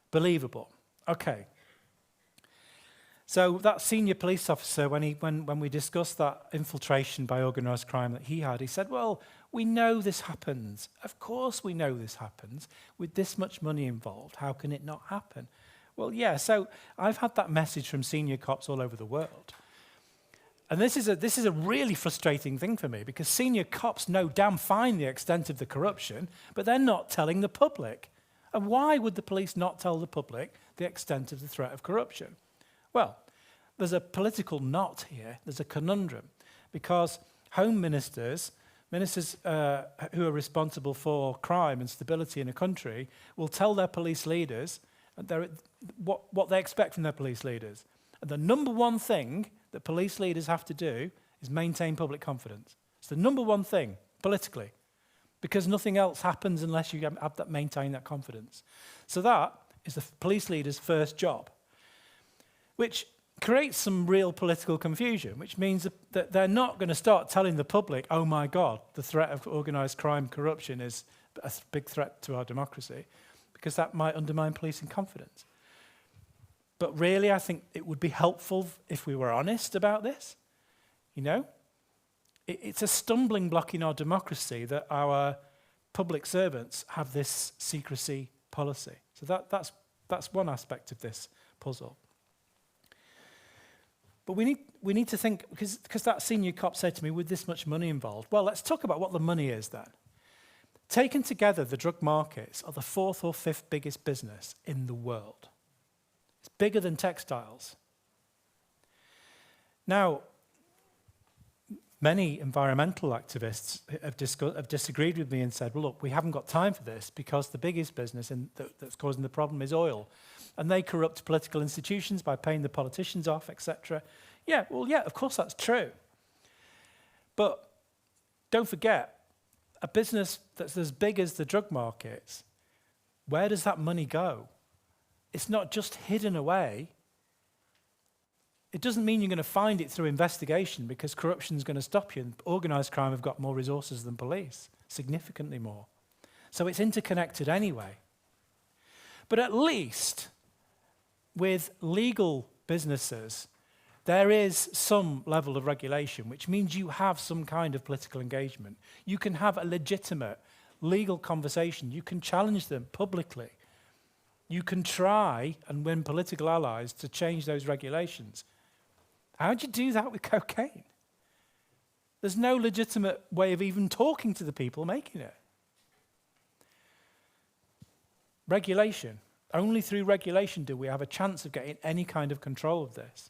believable. Okay. So that senior police officer, when we discussed that infiltration by organised crime that he had, he said, well, we know this happens. Of course we know this happens. With this much money involved, how can it not happen? Well, yeah, so I've had that message from senior cops all over the world. And this is a really frustrating thing for me, because senior cops know damn fine the extent of the corruption, but they're not telling the public. And why would the police not tell the public the extent of the threat of corruption? Well, there's a political knot here, there's a conundrum, because home ministers who are responsible for crime and stability in a country will tell their police leaders what they expect from their police leaders. And the number one thing that police leaders have to do is maintain public confidence. It's the number one thing, politically, because nothing else happens unless you maintain that confidence. So that is the police leader's first job, which creates some real political confusion, which means that they're not going to start telling the public, oh my God, the threat of organised crime, corruption is a big threat to our democracy, because that might undermine policing confidence. But really, I think it would be helpful if we were honest about this. You know, it's a stumbling block in our democracy that our public servants have this secrecy policy. So that's one aspect of this puzzle. But we need to think, because that senior cop said to me, with this much money involved, well, let's talk about what the money is then. Taken together, the drug markets are the 4th or 5th biggest business in the world. It's bigger than textiles. Now, many environmental activists have disagreed with me and said, well, look, we haven't got time for this because the biggest business that's causing the problem is oil. And they corrupt political institutions by paying the politicians off, etc. Yeah, well, yeah, of course that's true. But don't forget, a business that's as big as the drug markets, where does that money go? It's not just hidden away. It doesn't mean you're going to find it through investigation, because corruption is going to stop you. And organised crime have got more resources than police, significantly more. So it's interconnected anyway. But at least with legal businesses, there is some level of regulation, which means you have some kind of political engagement. You can have a legitimate legal conversation. You can challenge them publicly. You can try and win political allies to change those regulations. How do you do that with cocaine? There's no legitimate way of even talking to the people making it. Regulation. Only through regulation do we have a chance of getting any kind of control of this.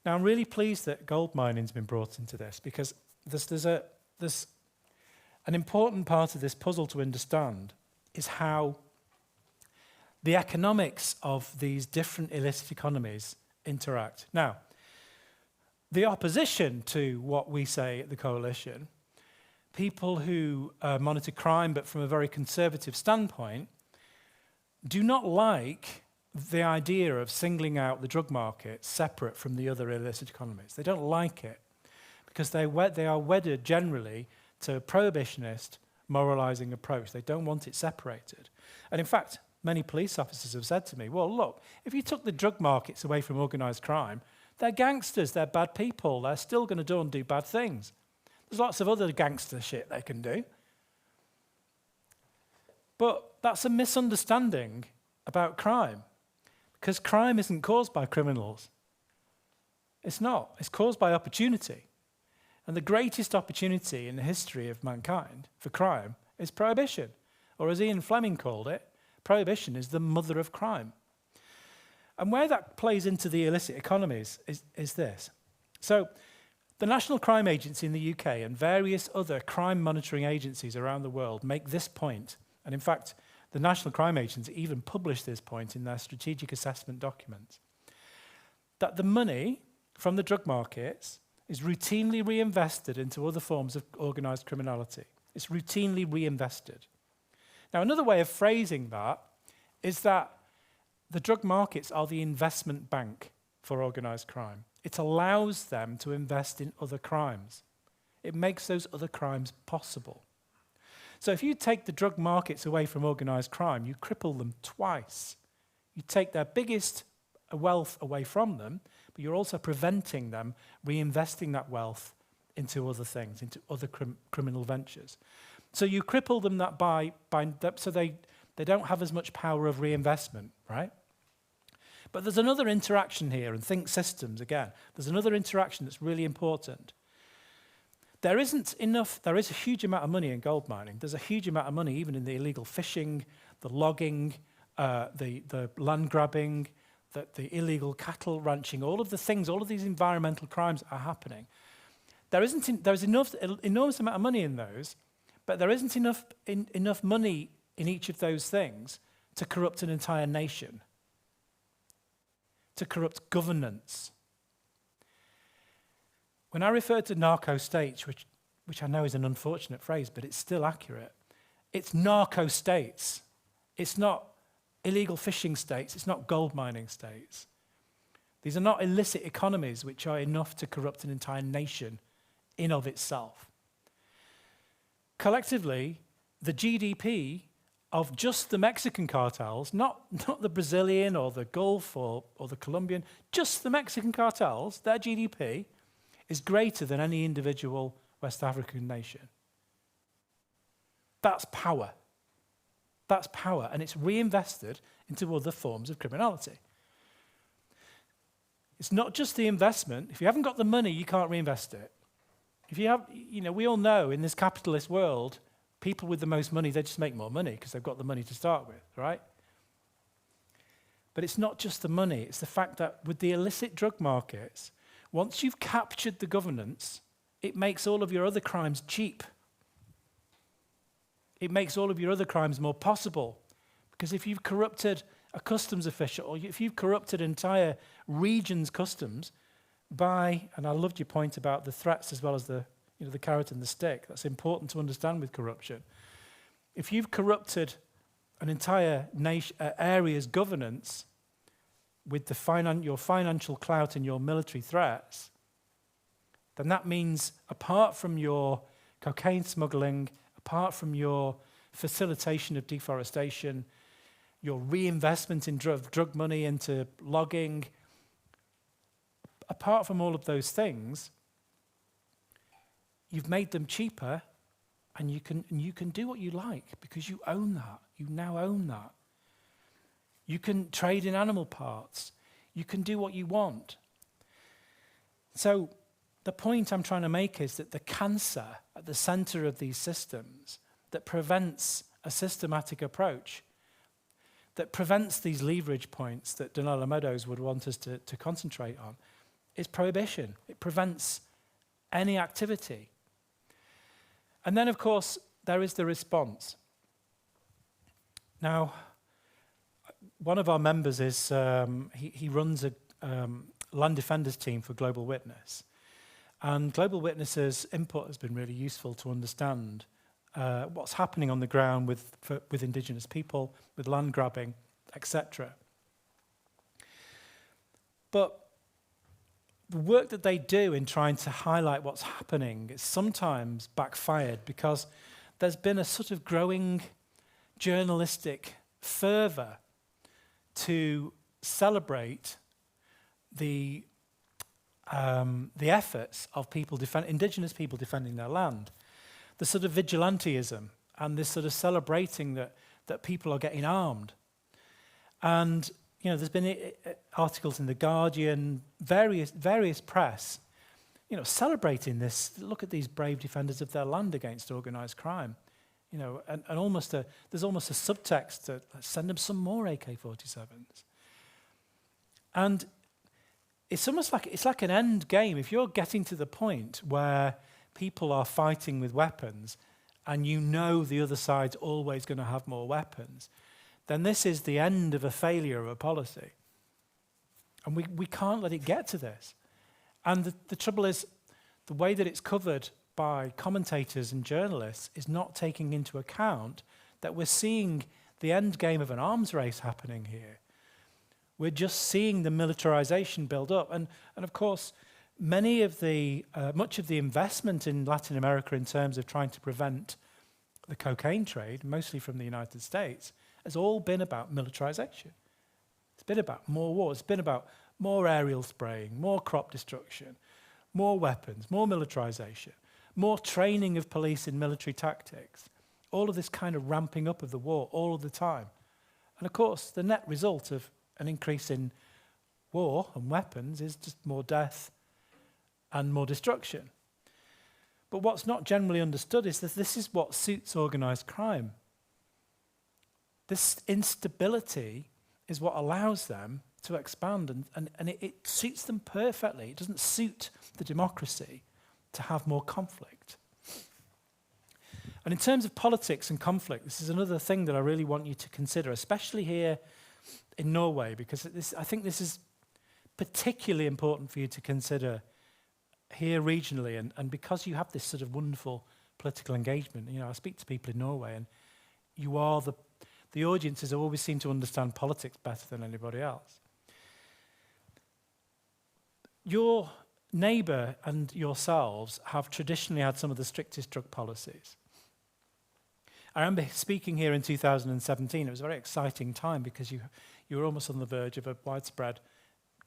Now, I'm really pleased that gold mining has been brought into this, because there's an important part of this puzzle to understand is how the economics of these different illicit economies interact. Now, the opposition to what we say at the Coalition, people who monitor crime but from a very conservative standpoint, do not like the idea of singling out the drug market separate from the other illicit economies. They don't like it, because they are wedded generally to a prohibitionist, moralizing approach. They don't want it separated. And in fact, many police officers have said to me, well, look, if you took the drug markets away from organised crime, they're gangsters, they're bad people, they're still going to do bad things. There's lots of other gangster shit they can do. But that's a misunderstanding about crime, because crime isn't caused by criminals. It's not. It's caused by opportunity. And the greatest opportunity in the history of mankind for crime is prohibition. Or as Ian Fleming called it, prohibition is the mother of crime. And where that plays into the illicit economies is this. So the National Crime Agency in the UK and various other crime monitoring agencies around the world make this point. And in fact, the National Crime Agency even published this point in their strategic assessment document, that the money from the drug markets is routinely reinvested into other forms of organised criminality. It's routinely reinvested. Now, another way of phrasing that is that the drug markets are the investment bank for organised crime. It allows them to invest in other crimes. It makes those other crimes possible. So if you take the drug markets away from organised crime, you cripple them twice. You take their biggest wealth away from them, but you're also preventing them reinvesting that wealth into other things, into other criminal ventures. So you cripple them so they don't have as much power of reinvestment, right? But there's another interaction here, and think systems again. There's another interaction that's really important. There is a huge amount of money in gold mining. There's a huge amount of money even in the illegal fishing, the logging, the land grabbing, the illegal cattle ranching, all of these environmental crimes are happening. There's enormous amount of money in those, but there isn't enough money in each of those things to corrupt an entire nation, to corrupt governance. When I refer to narco-states, which I know is an unfortunate phrase, but it's still accurate, it's narco-states. It's not illegal fishing states. It's not gold mining states. These are not illicit economies which are enough to corrupt an entire nation in of itself. Collectively, the GDP of just the Mexican cartels, not the Brazilian or the Gulf or the Colombian, just the Mexican cartels, their GDP is greater than any individual West African nation. That's power. That's power, and it's reinvested into other forms of criminality. It's not just the investment. If you haven't got the money, you can't reinvest it. If you have, we all know in this capitalist world, people with the most money, they just make more money because they've got the money to start with, right? But it's not just the money. It's the fact that with the illicit drug markets, once you've captured the governance, it makes all of your other crimes cheap. It makes all of your other crimes more possible. Because if you've corrupted a customs official, or if you've corrupted entire region's customs by, and I loved your point about the threats as well as the carrot and the stick, that's important to understand with corruption. If you've corrupted an entire area's governance with your financial clout and your military threats, then that means apart from your cocaine smuggling, apart from your facilitation of deforestation, your reinvestment in drug money into logging, apart from all of those things, you've made them cheaper, and you can do what you like because you own that. You now own that. You can trade in animal parts. You can do what you want. So the point I'm trying to make is that the cancer at the center of these systems that prevents a systematic approach, that prevents these leverage points that Donella Meadows would want us to concentrate on, is prohibition. It prevents any activity. And then, of course, there is the response. Now, one of our members is, he runs a land defenders team for Global Witness. And Global Witness's input has been really useful to understand what's happening on the ground with indigenous people, with land grabbing, etc. But the work that they do in trying to highlight what's happening is sometimes backfired because there's been a sort of growing journalistic fervour to celebrate the efforts of people, indigenous people defending their land, the sort of vigilantism and this sort of celebrating that people are getting armed. And there's been articles in The Guardian, various press, celebrating this. Look at these brave defenders of their land against organised crime. And there's almost a subtext that send them some more AK-47s. And it's almost like an end game. If you're getting to the point where people are fighting with weapons and the other side's always going to have more weapons, then this is the end of a failure of a policy. And we can't let it get to this. And the trouble is, the way that it's covered by commentators and journalists is not taking into account that we're seeing the end game of an arms race happening here. We're just seeing the militarization build up. And of course, much of the investment in Latin America in terms of trying to prevent the cocaine trade, mostly from the United States, has all been about militarization. It's been about more wars. It's been about more aerial spraying, more crop destruction, more weapons, more militarization, more training of police in military tactics. All of this kind of ramping up of the war all of the time. And of course, the net result of an increase in war and weapons is just more death and more destruction. But what's not generally understood is that this is what suits organised crime. This instability is what allows them to expand, and it suits them perfectly. It doesn't suit the democracy to have more conflict. And in terms of politics and conflict, this is another thing that I really want you to consider, especially here in Norway, because I think this is particularly important for you to consider here regionally, and because you have this sort of wonderful political engagement. I speak to people in Norway, and you are the audiences always seem to understand politics better than anybody else. Your neighbour and yourselves have traditionally had some of the strictest drug policies. I remember speaking here in 2017. It was a very exciting time because you were almost on the verge of a widespread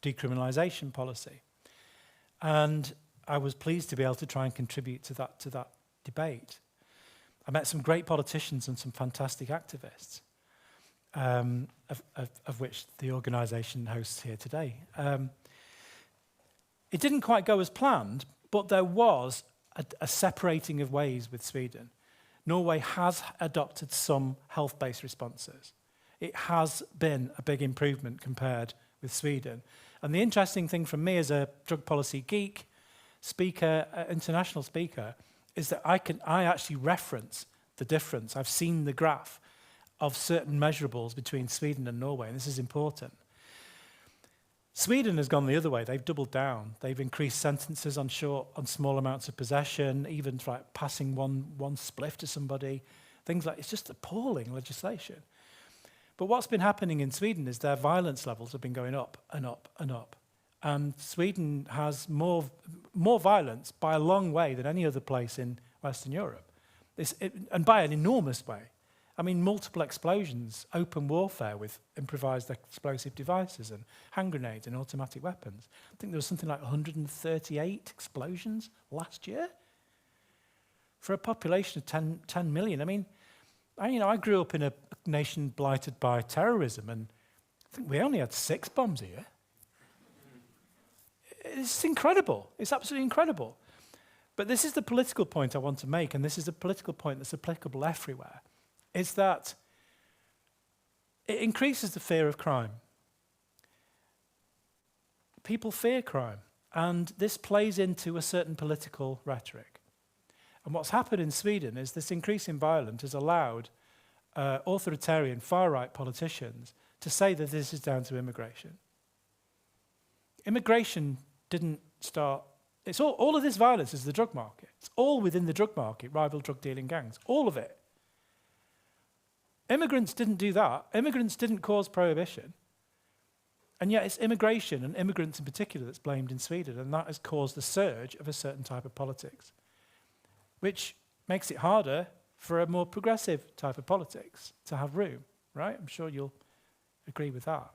decriminalisation policy. And I was pleased to be able to try and contribute to that debate. I met some great politicians and some fantastic activists, of which the organisation hosts here today. It didn't quite go as planned, but there was a separating of ways with Sweden. Norway has adopted some health-based responses. It has been a big improvement compared with Sweden. And the interesting thing from me as a drug policy geek, speaker, international speaker, is that I actually reference the difference. I've seen the graph of certain measurables between Sweden and Norway, and this is important. Sweden has gone the other way. They've doubled down. They've increased sentences on small amounts of possession, even like passing one spliff to somebody. Things like, it's just appalling legislation. But what's been happening in Sweden is their violence levels have been going up and up and up. And Sweden has more violence by a long way than any other place in Western Europe. And by an enormous way. I mean, multiple explosions, open warfare with improvised explosive devices and hand grenades and automatic weapons. I think there was something like 138 explosions last year for a population of 10 million. I mean, I grew up in a nation blighted by terrorism, and I think we only had 6 bombs a year. It's incredible. It's absolutely incredible. But this is the political point I want to make, and this is a political point that's applicable everywhere. Is that it increases the fear of crime. People fear crime, and this plays into a certain political rhetoric. And what's happened in Sweden is this increase in violence has allowed authoritarian far-right politicians to say that this is down to immigration. Immigration didn't start... It's all of this violence is the drug market. It's all within the drug market, rival drug dealing gangs, all of it. Immigrants didn't do that. Immigrants didn't cause prohibition. And yet it's immigration and immigrants in particular that's blamed in Sweden, and that has caused the surge of a certain type of politics, which makes it harder for a more progressive type of politics to have room, right? I'm sure you'll agree with that.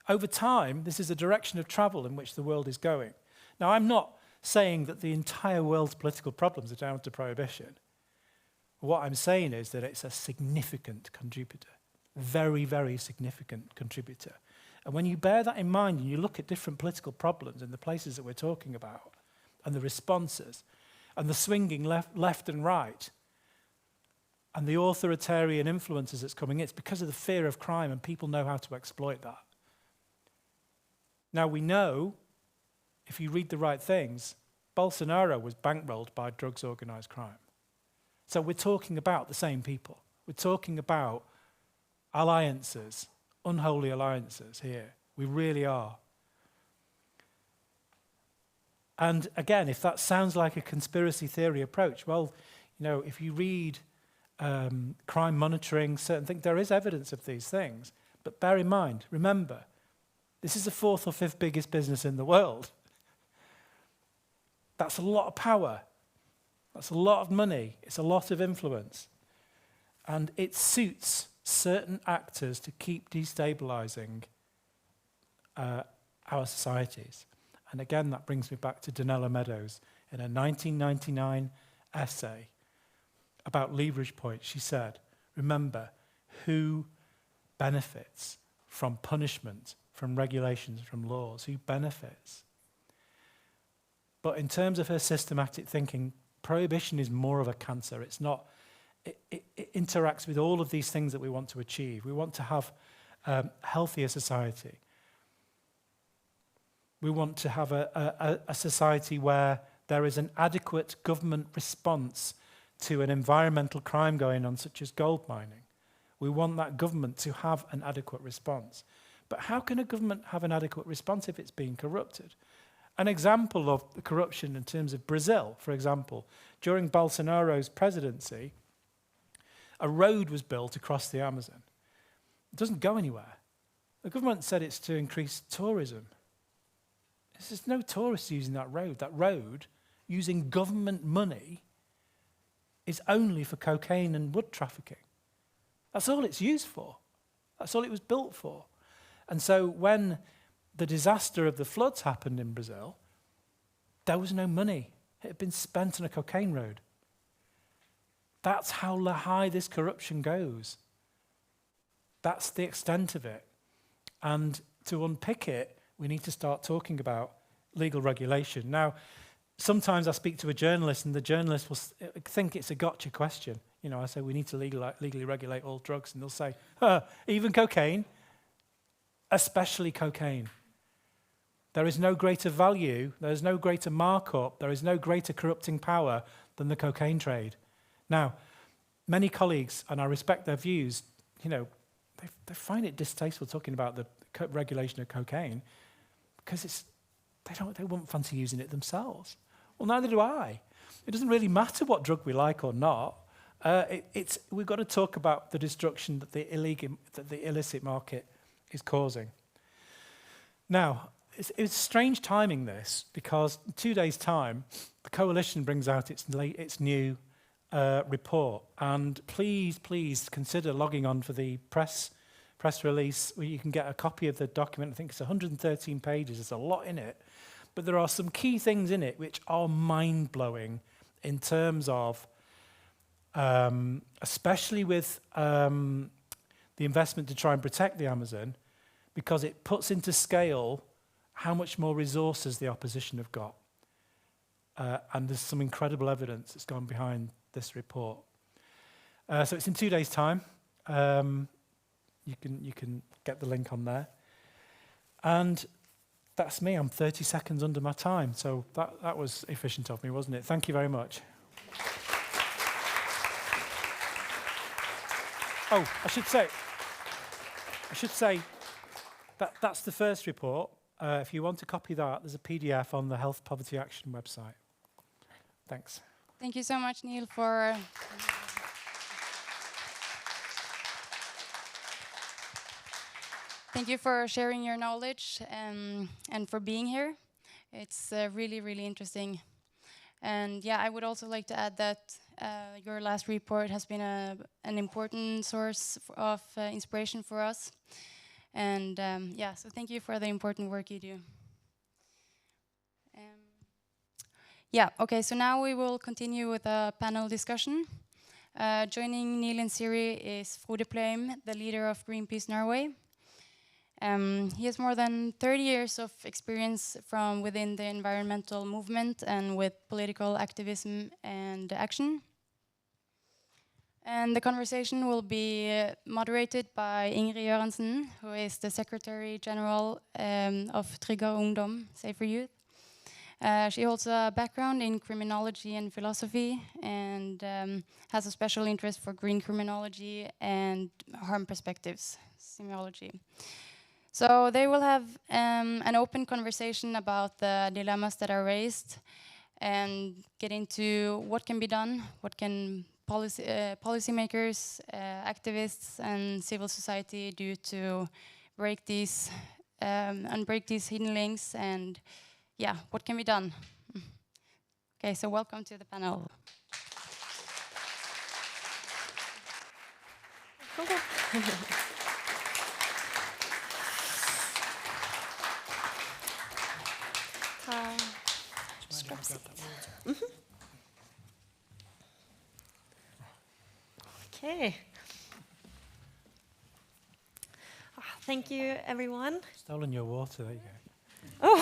Over time, this is a direction of travel in which the world is going. Now, I'm not saying that the entire world's political problems are down to prohibition. What I'm saying is that it's a significant contributor, very, very significant contributor. And when you bear that in mind and you look at different political problems in the places that we're talking about, and the responses, and the swinging left and right, and the authoritarian influences that's coming in, it's because of the fear of crime, and people know how to exploit that. Now, we know, if you read the right things, Bolsonaro was bankrolled by drugs organized crime. So we're talking about the same people. We're talking about alliances, unholy alliances here. We really are. And again, if that sounds like a conspiracy theory approach, well, you know, if you read crime monitoring, certain things, there is evidence of these things. But bear in mind, remember, this is the 4th or 5th biggest business in the world. That's a lot of power. That's a lot of money. It's a lot of influence. And it suits certain actors to keep destabilizing our societies. And again, that brings me back to Donella Meadows. In a 1999 essay about leverage points, she said, remember, who benefits from punishment, from regulations, from laws? Who benefits? But in terms of her systematic thinking, prohibition is more of a cancer. It's not. It interacts with all of these things that we want to achieve. We want to have a healthier society. We want to have a society where there is an adequate government response to an environmental crime going on, such as gold mining. We want that government to have an adequate response. But how can a government have an adequate response if it's being corrupted? An example of the corruption in terms of Brazil, for example, during Bolsonaro's presidency, a road was built across the Amazon. It doesn't go anywhere. The government said it's to increase tourism. There's no tourists using that road. That road, using government money, is only for cocaine and wood trafficking. That's all it's used for. That's all it was built for. And so when the disaster of the floods happened in Brazil, there was no money. It had been spent on a cocaine road. That's how high this corruption goes. That's the extent of it. And to unpick it, we need to start talking about legal regulation. Now, sometimes I speak to a journalist, and the journalist will think it's a gotcha question. You know, I say we need to legally regulate all drugs, and they'll say, even cocaine, especially cocaine. There is no greater value, there is no greater markup, there is no greater corrupting power than the cocaine trade. Now, many colleagues, and I respect their views, you know, they find it distasteful talking about the regulation of cocaine because they won't fancy using it themselves. Well, neither do I. It doesn't really matter what drug we like or not. We've got to talk about the destruction that the illicit market is causing. Now, it's strange timing this, because in 2 days' time, the coalition brings out its new report, and please consider logging on for the press release, where you can get a copy of the document. I think it's 113 pages. There's a lot in it, but there are some key things in it which are mind-blowing in terms of, especially with the investment to try and protect the Amazon, because it puts into scale how much more resources the opposition have got. And there's some incredible evidence that's gone behind this report. So it's in 2 days' time. You can get the link on there. And that's me. I'm 30 seconds under my time. So that was efficient of me, wasn't it? Thank you very much. Oh, I should say that's the first report. If you want to copy that, there's a PDF on the Health Poverty Action website. Thanks. Thank you so much, Neil, for... Thank you for sharing your knowledge and for being here. It's really, really interesting. And yeah, I would also like to add that your last report has been an important source of inspiration for us. And yeah, so thank you for the important work you do. Yeah, okay, so now we will continue with a panel discussion. Joining Neil and Siri is Frode Pleym, the leader of Greenpeace Norway. He has more than 30 years of experience from within the environmental movement and with political activism and action. And the conversation will be moderated by 𝐩𝐫𝐿𝐴, who is the Secretary General of Tryggere Ungdom, Safer Youth. She holds a background in criminology and philosophy and has a special interest for green criminology and harm perspectives, semiology. So they will have an open conversation about the dilemmas that are raised and get into what can be done, what can policymakers, activists, and civil society do to break these unbreak these hidden links, and yeah, what can be done? Okay, so welcome to the panel. Okay. Thank you, everyone. Stolen your water, there you go. Oh.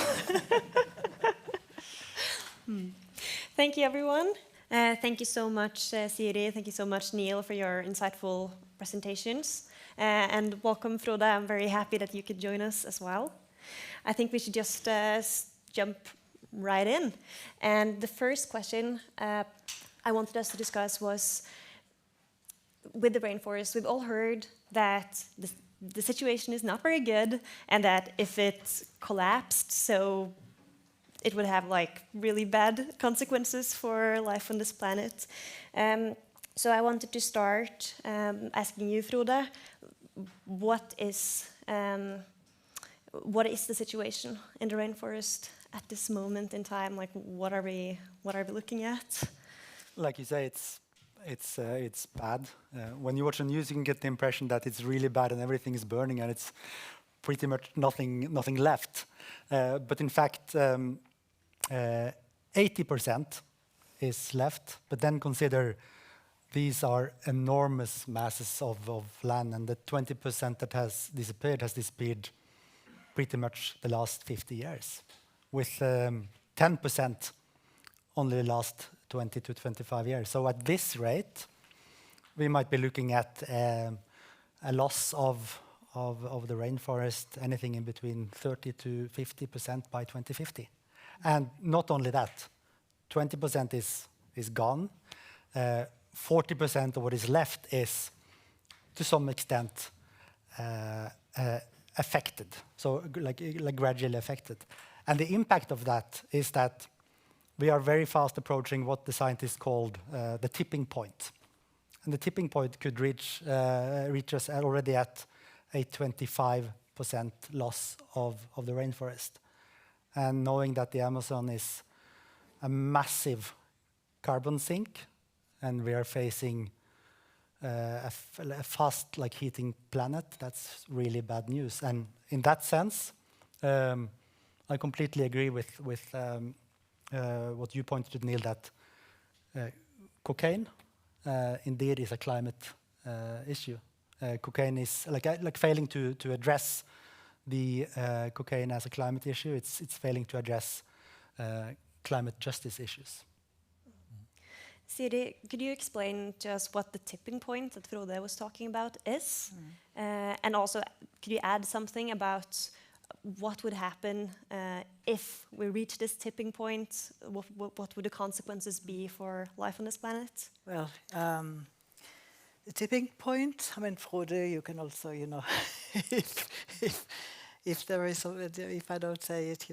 Thank you, everyone. Thank you so much, Siri. Thank you so much, Neil, for your insightful presentations. And welcome, Frode. I'm very happy that you could join us as well. I think we should just jump right in. And the first question I wanted us to discuss was, with the rainforest, we've all heard that the situation is not very good, and that if it collapsed, so it would have like really bad consequences for life on this planet. So I wanted to start asking you, Frode, what is the situation in the rainforest at this moment in time? Like, what are we looking at? Like you say, it's bad. When you watch the news, you can get the impression that it's really bad and everything is burning and it's pretty much nothing left. But in fact, 80% is left. But then consider these are enormous masses of land, and the 20% that has disappeared pretty much the last 50 years, with 10% only the last 20 to 25 years. So at this rate, we might be looking at a loss of the rainforest, anything in between 30 to 50% by 2050. And not only that, 20% is gone. 40% of what is left is, to some extent, affected, so like gradually affected. And the impact of that is that we are very fast approaching what the scientists called the tipping point. And the tipping point could reach us already at a 25% loss of the rainforest. And knowing that the Amazon is a massive carbon sink, and we are facing a fast heating planet, that's really bad news. And in that sense, I completely agree with what you pointed to, Neil, that cocaine indeed is a climate issue. Cocaine is like failing to address the cocaine as a climate issue. It's failing to address climate justice issues. Siri, could you explain to us what the tipping point that Frode was talking about is? And also, could you add something about what would happen if we reach this tipping point? What would the consequences be for life on this planet? Well, the tipping point, I mean, Frode, you can also, if there is, if I don't say it,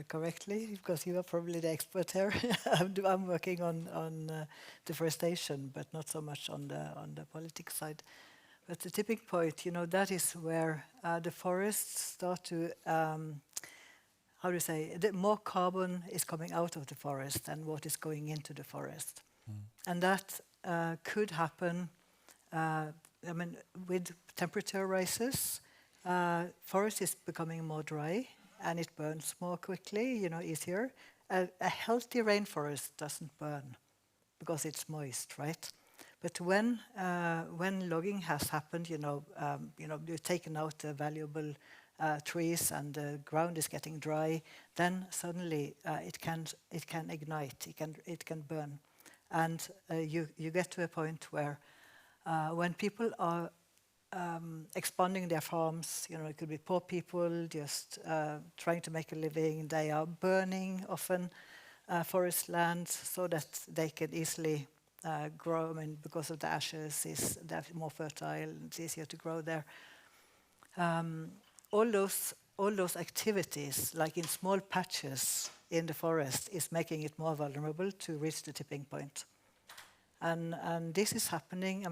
correctly, because you are probably the expert here. I'm working on deforestation, but not so much on the politics side. But the tipping point, that is where the forests start to, how do you say, more carbon is coming out of the forest than what is going into the forest. And that could happen, with temperature rises, forest is becoming more dry and it burns more quickly, easier. A healthy rainforest doesn't burn because it's moist, right? But when logging has happened, you've taken out the valuable trees and the ground is getting dry, then suddenly it can ignite, it can burn, and you get to a point where when people are expanding their farms, it could be poor people just trying to make a living. They are burning often forest land so that they can easily grow. Because of the ashes, they're more fertile. It's easier to grow there. All those activities, like in small patches in the forest, is making it more vulnerable to reach the tipping point. And this is happening.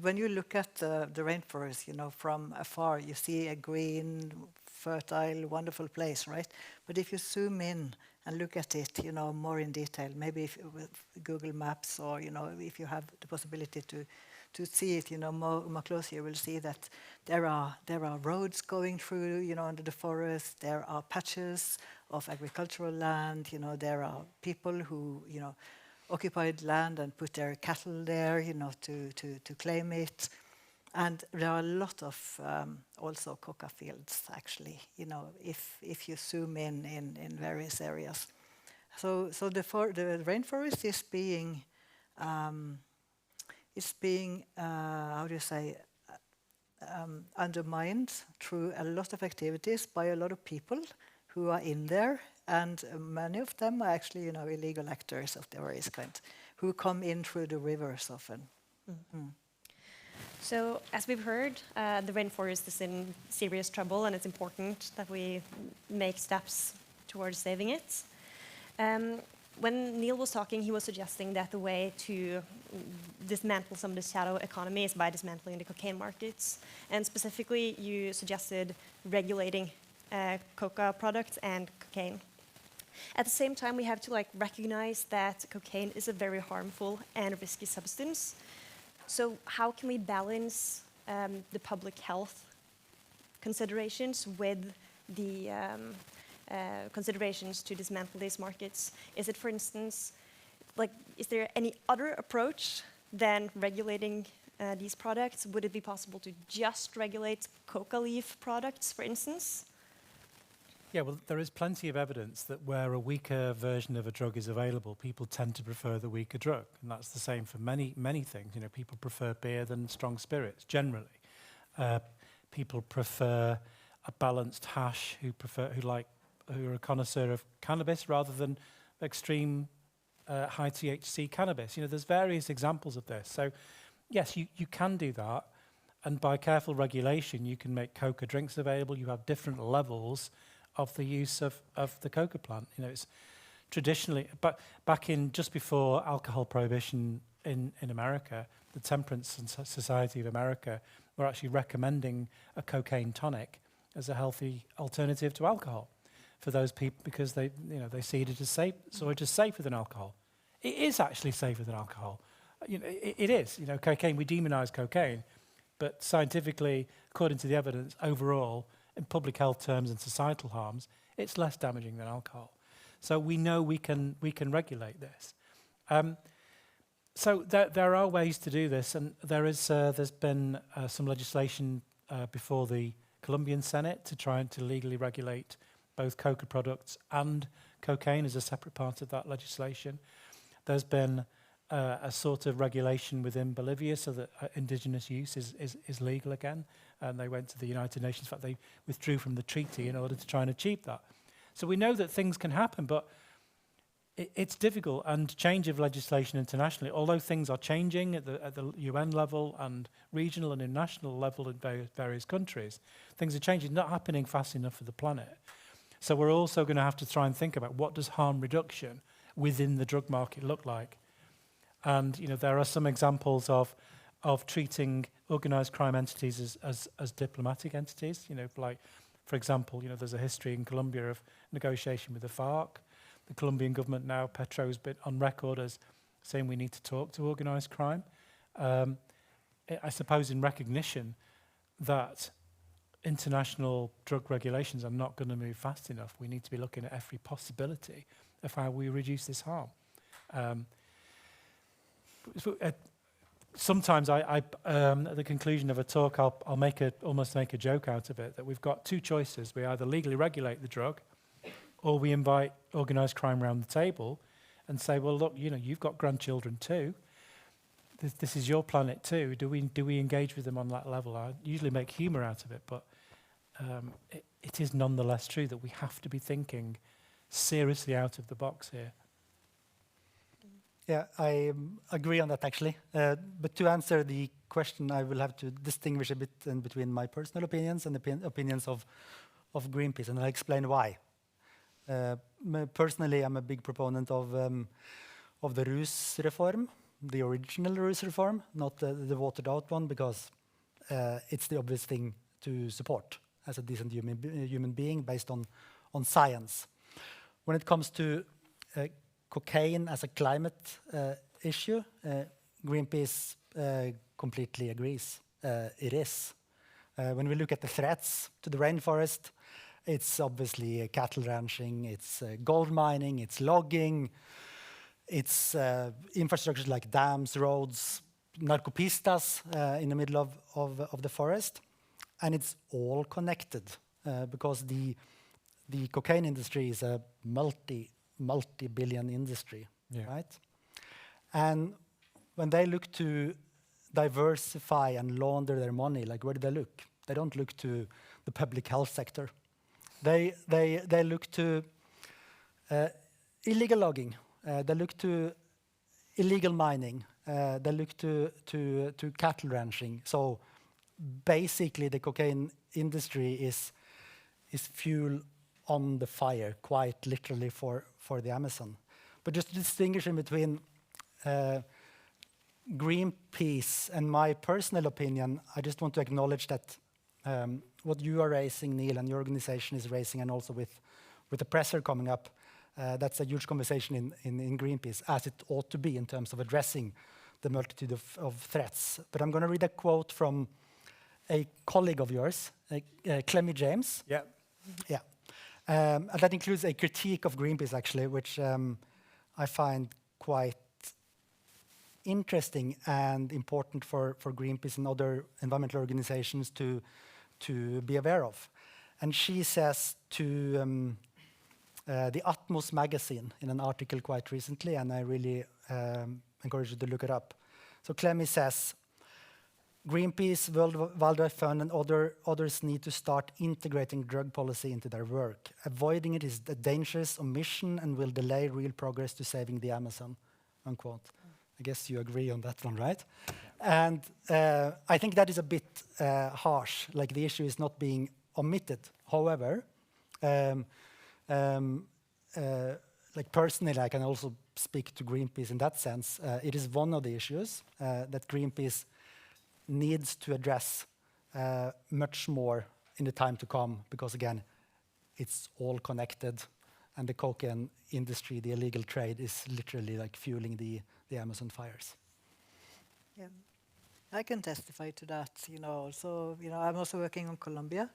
When you look at the rainforest, from afar, you see a green, fertile, wonderful place, right? But if you zoom in and look at it, more in detail, maybe with Google Maps, or if you have the possibility to see it, more closely, you will see that there are roads going through, under the forest. There are patches of agricultural land. There are people who, occupied land and put their cattle there, to claim it. And there are a lot of also coca fields, actually, if you zoom in various areas. So the rainforest is being, how do you say, undermined through a lot of activities by a lot of people who are in there, and many of them are actually, illegal actors of the various kind, who come in through the rivers often. So, as we've heard, the rainforest is in serious trouble, and it's important that we make steps towards saving it. When Neil was talking, he was suggesting that the way to dismantle some of the shadow economy is by dismantling the cocaine markets. And specifically, you suggested regulating coca products and cocaine. At the same time, we have to recognize that cocaine is a very harmful and risky substance. So how can we balance the public health considerations with the considerations to dismantle these markets? Is it, for instance, is there any other approach than regulating these products? Would it be possible to just regulate coca leaf products, for instance? Yeah, well, there is plenty of evidence that where a weaker version of a drug is available, people tend to prefer the weaker drug. And that's the same for many things. People prefer beer than strong spirits, generally. People prefer a balanced hash, who are a connoisseur of cannabis rather than extreme high THC cannabis. There's various examples of this. So, yes, you can do that. And by careful regulation, you can make coca drinks available. You have different levels of the use of the coca plant. It's traditionally, but back in just before alcohol prohibition in America, the Temperance Society of America were actually recommending a cocaine tonic as a healthy alternative to alcohol for those people, because they see it as safe, so it's just safer than alcohol. It is actually safer than alcohol. It is. Cocaine, we demonize cocaine, but scientifically, according to the evidence, overall, in public health terms and societal harms, it's less damaging than alcohol. So we know we can regulate this. So there are ways to do this, and there's been some legislation before the Colombian Senate to try and to legally regulate both coca products and cocaine as a separate part of that legislation. There's been a sort of regulation within Bolivia so that indigenous use is legal again. And they went to the United Nations. In fact, they withdrew from the treaty in order to try and achieve that. So we know that things can happen, but it's difficult. And change of legislation internationally, although things are changing at the UN level and regional and international level in various countries, things are changing, not happening fast enough for the planet. So we're also going to have to try and think about what does harm reduction within the drug market look like. And there are some examples of of treating organised crime entities as diplomatic entities. Like, for example, there's a history in Colombia of negotiation with the FARC. The Colombian government now, Petro's been on record as saying we need to talk to organised crime. I suppose in recognition that international drug regulations are not going to move fast enough, we need to be looking at every possibility of how we reduce this harm. Sometimes at the conclusion of a talk, I'll almost make a joke out of it, that we've got two choices. We either legally regulate the drug, or we invite organised crime around the table and say, well, look, you've got grandchildren too. This is your planet too. Do we engage with them on that level? I usually make humour out of it, but it is nonetheless true that we have to be thinking seriously out of the box here. Yeah, I agree on that actually. But to answer the question, I will have to distinguish a bit in between my personal opinions and the opinions of Greenpeace, and I'll explain why. Personally, I'm a big proponent of the RUS reform, the original RUS reform, not the watered out one, because it's the obvious thing to support as a decent human being based on science. When it comes to cocaine as a climate issue, Greenpeace completely agrees. It is. When we look at the threats to the rainforest, it's obviously cattle ranching, it's gold mining, it's logging, it's infrastructures like dams, roads, narcopistas in the middle of the forest. And it's all connected because the cocaine industry is a multi-billion industry, right? And when they look to diversify and launder their money, like where do they look? They don't look to the public health sector. They look to illegal logging. They look to illegal mining. They look to cattle ranching. So basically, the cocaine industry is fuel on the fire, quite literally for the Amazon. But just to distinguish in between Greenpeace and my personal opinion, I just want to acknowledge that what you are raising, Neil, and your organization is raising, and also with the presser coming up, that's a huge conversation in Greenpeace, as it ought to be in terms of addressing the multitude of threats. But I'm going to read a quote from a colleague of yours, 𝐝𝐫𝐿𝐸𝐺. Yeah. Yeah. And that includes a critique of Greenpeace, actually, which I find quite interesting and important for Greenpeace and other environmental organizations to be aware of. And she says to the Atmos magazine in an article quite recently, and I really encourage you to look it up. So 𝐝𝐿𝐸 says, Greenpeace, World Wildlife Fund, and others need to start integrating drug policy into their work. Avoiding it is a dangerous omission and will delay real progress to saving the Amazon, unquote. I guess you agree on that one, right? Yeah. And I think that is a bit harsh, like the issue is not being omitted. However, like personally, I can also speak to Greenpeace in that sense. It is one of the issues that Greenpeace needs to address much more in the time to come, because again, it's all connected, and the cocaine industry, the illegal trade, is literally like fueling the Amazon fires. Yeah, I can testify to that. Also, I'm also working on Colombia,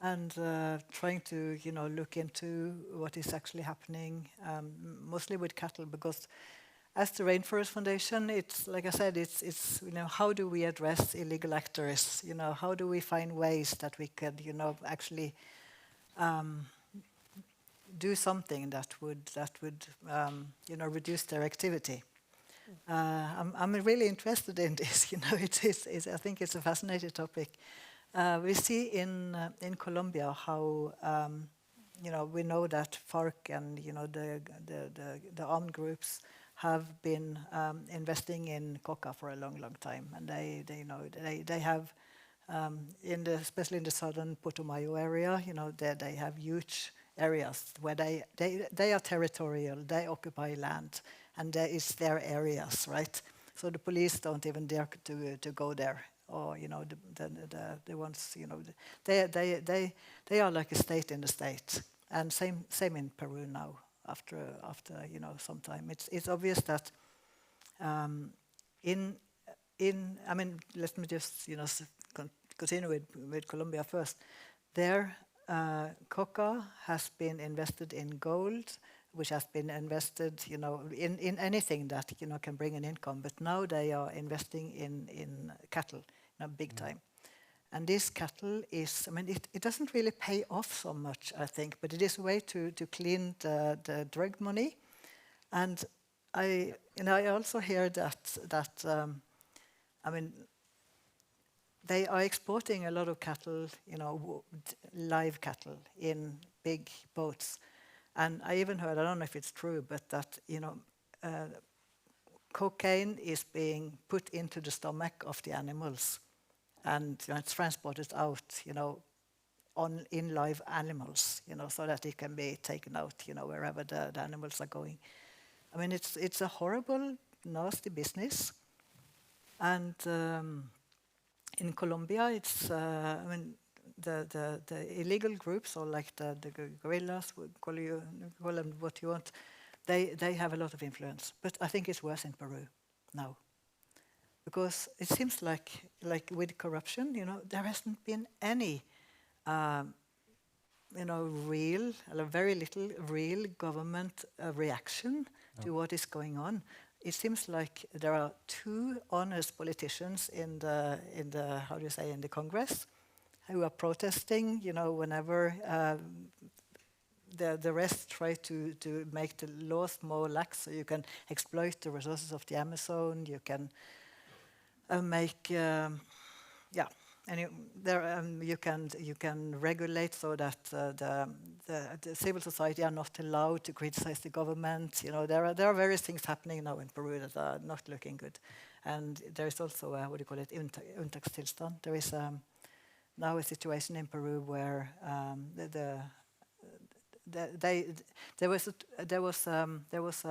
and trying to, look into what is actually happening, mostly with cattle, because as the Rainforest Foundation, it's like I said, it's how do we address illegal actors? How do we find ways that we could, actually do something that would reduce their activity? I'm really interested in this. I think it's a fascinating topic. We see in Colombia how we know that FARC and the armed groups have been investing in coca for a long time, and they have especially in the southern Putumayo area, they have huge areas where they are territorial, they occupy land, and there is their areas, right? So the police don't even dare to go there. Or the ones, they are like a state in the state. And same in Peru now. After some time, it's obvious that I mean, let me just continue with Colombia first. There, coca has been invested in gold, which has been invested, in anything that can bring an income. But now they are investing in cattle, big time. And this cattle is, I mean, it doesn't really pay off so much, I think, but it is a way to clean the drug money. And I also hear that I mean, they are exporting a lot of cattle, live cattle in big boats. And I even heard, I don't know if it's true, but that, cocaine is being put into the stomach of the animals. And it's transported out, in live animals, so that it can be taken out, wherever the animals are going. I mean, it's a horrible, nasty business. And in Colombia, it's I mean, the illegal groups, or like the guerrillas, call them what you want, they have a lot of influence. But I think it's worse in Peru now. Because it seems like with corruption, there hasn't been any, real, very little real government reaction to what is going on. It seems like there are two honest politicians in the how do you say, in the Congress, who are protesting, whenever the rest try to make the laws more lax, so you can exploit the resources of the Amazon, you can make and you can regulate so that the civil society are not allowed to criticize the government. There are various things happening now in Peru that are not looking good, and there is also what do you call it, unntakstilstand. There is now a situation in Peru where there was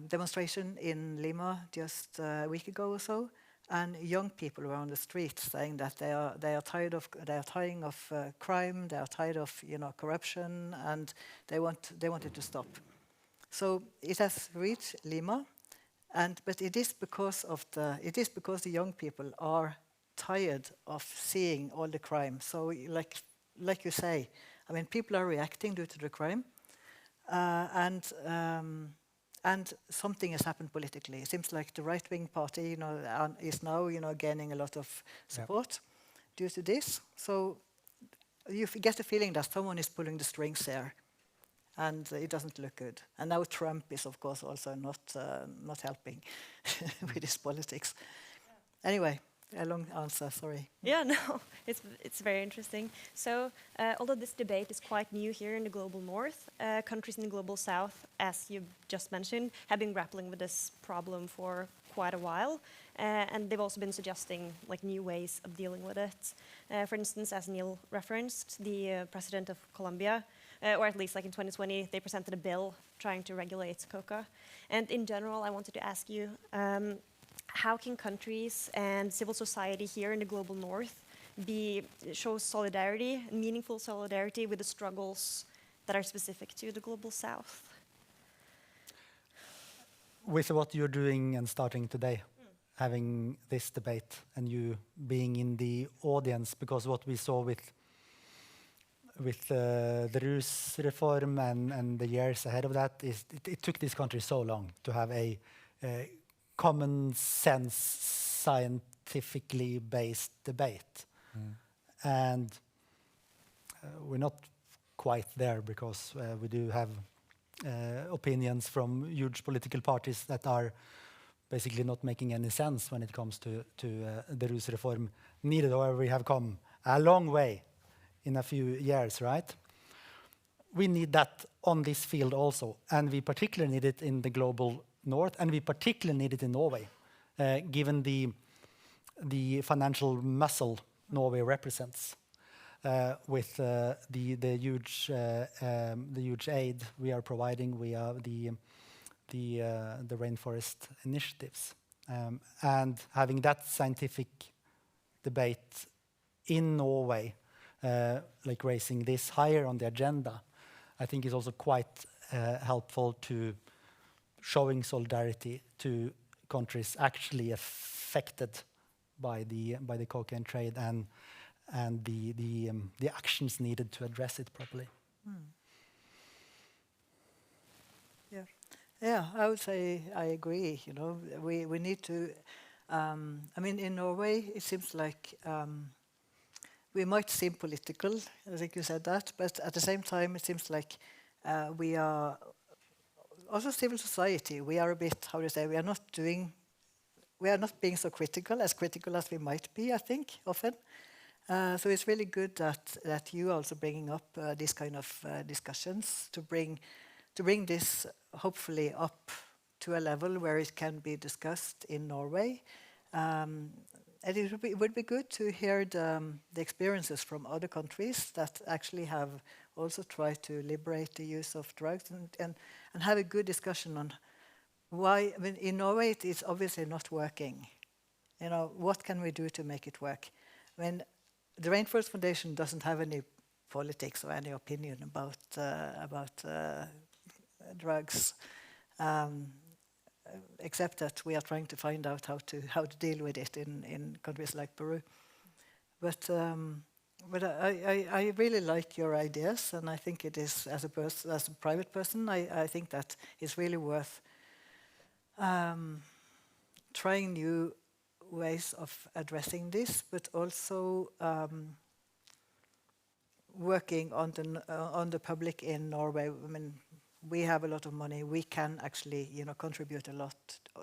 demonstration in Lima just a week ago or so, and young people were on the street saying that they are tired of crime, they are tired of corruption, and they want it to stop. So it has reached Lima, but it is because the young people are tired of seeing all the crime. So like you say, I mean, people are reacting due to the crime, and something has happened politically. It seems like the right-wing party, is now, gaining a lot of support due to this. So you get the feeling that someone is pulling the strings there, and it doesn't look good. And now Trump is, of course, also not helping with his politics. Anyway. A long answer, sorry. Yeah, no, it's very interesting. So, although this debate is quite new here in the global north, countries in the global south, as you just mentioned, have been grappling with this problem for quite a while, and they've also been suggesting new ways of dealing with it. For instance, as Neil referenced, the president of Colombia, or at least in 2020, they presented a bill trying to regulate coca. And in general, I wanted to ask you, how can countries and civil society here in the global north show solidarity, meaningful solidarity with the struggles that are specific to the global south? With what you're doing and starting today, having this debate, and you being in the audience, because what we saw with the 𝐝𝐫𝐲𝐡 reform and the years ahead of that is it took this country so long to have a common sense, scientifically based debate. And we're not quite there, because we do have opinions from huge political parties that are basically not making any sense when it comes to the 𝐝𝐲𝐡 reform needed. However, we have come a long way in a few years, right? We need that on this field also, and we particularly need it in the global north, and we particularly need it in Norway, given the financial muscle Norway represents, with the huge aid we are providing. We are the rainforest initiatives. And having that scientific debate in Norway, like raising this higher on the agenda, I think is also quite helpful to showing solidarity to countries actually affected by the cocaine trade and the actions needed to address it properly. Yeah, I would say I agree. You know, we need to. I mean, in Norway, it seems like we might seem political. I think you said that, but at the same time, it seems like we are also civil society. We are a bit, how do you say? We are not being so critical as we might be. I think often. So it's really good that you also bringing up these kind of discussions to bring this hopefully up to a level where it can be discussed in Norway. And it would be good to hear the experiences from other countries that actually have also tried to liberate the use of drugs and have a good discussion on why. I mean, in Norway it is obviously not working. You know, what can we do to make it work? I mean, the Rainforest Foundation doesn't have any politics or any opinion about drugs, except that we are trying to find out how to deal with it in countries like Peru. But I really like your ideas, and I think it is as a private person, I think that it's really worth trying new ways of addressing this, but also working on the public in Norway. I mean, we have a lot of money. We can actually, contribute a lot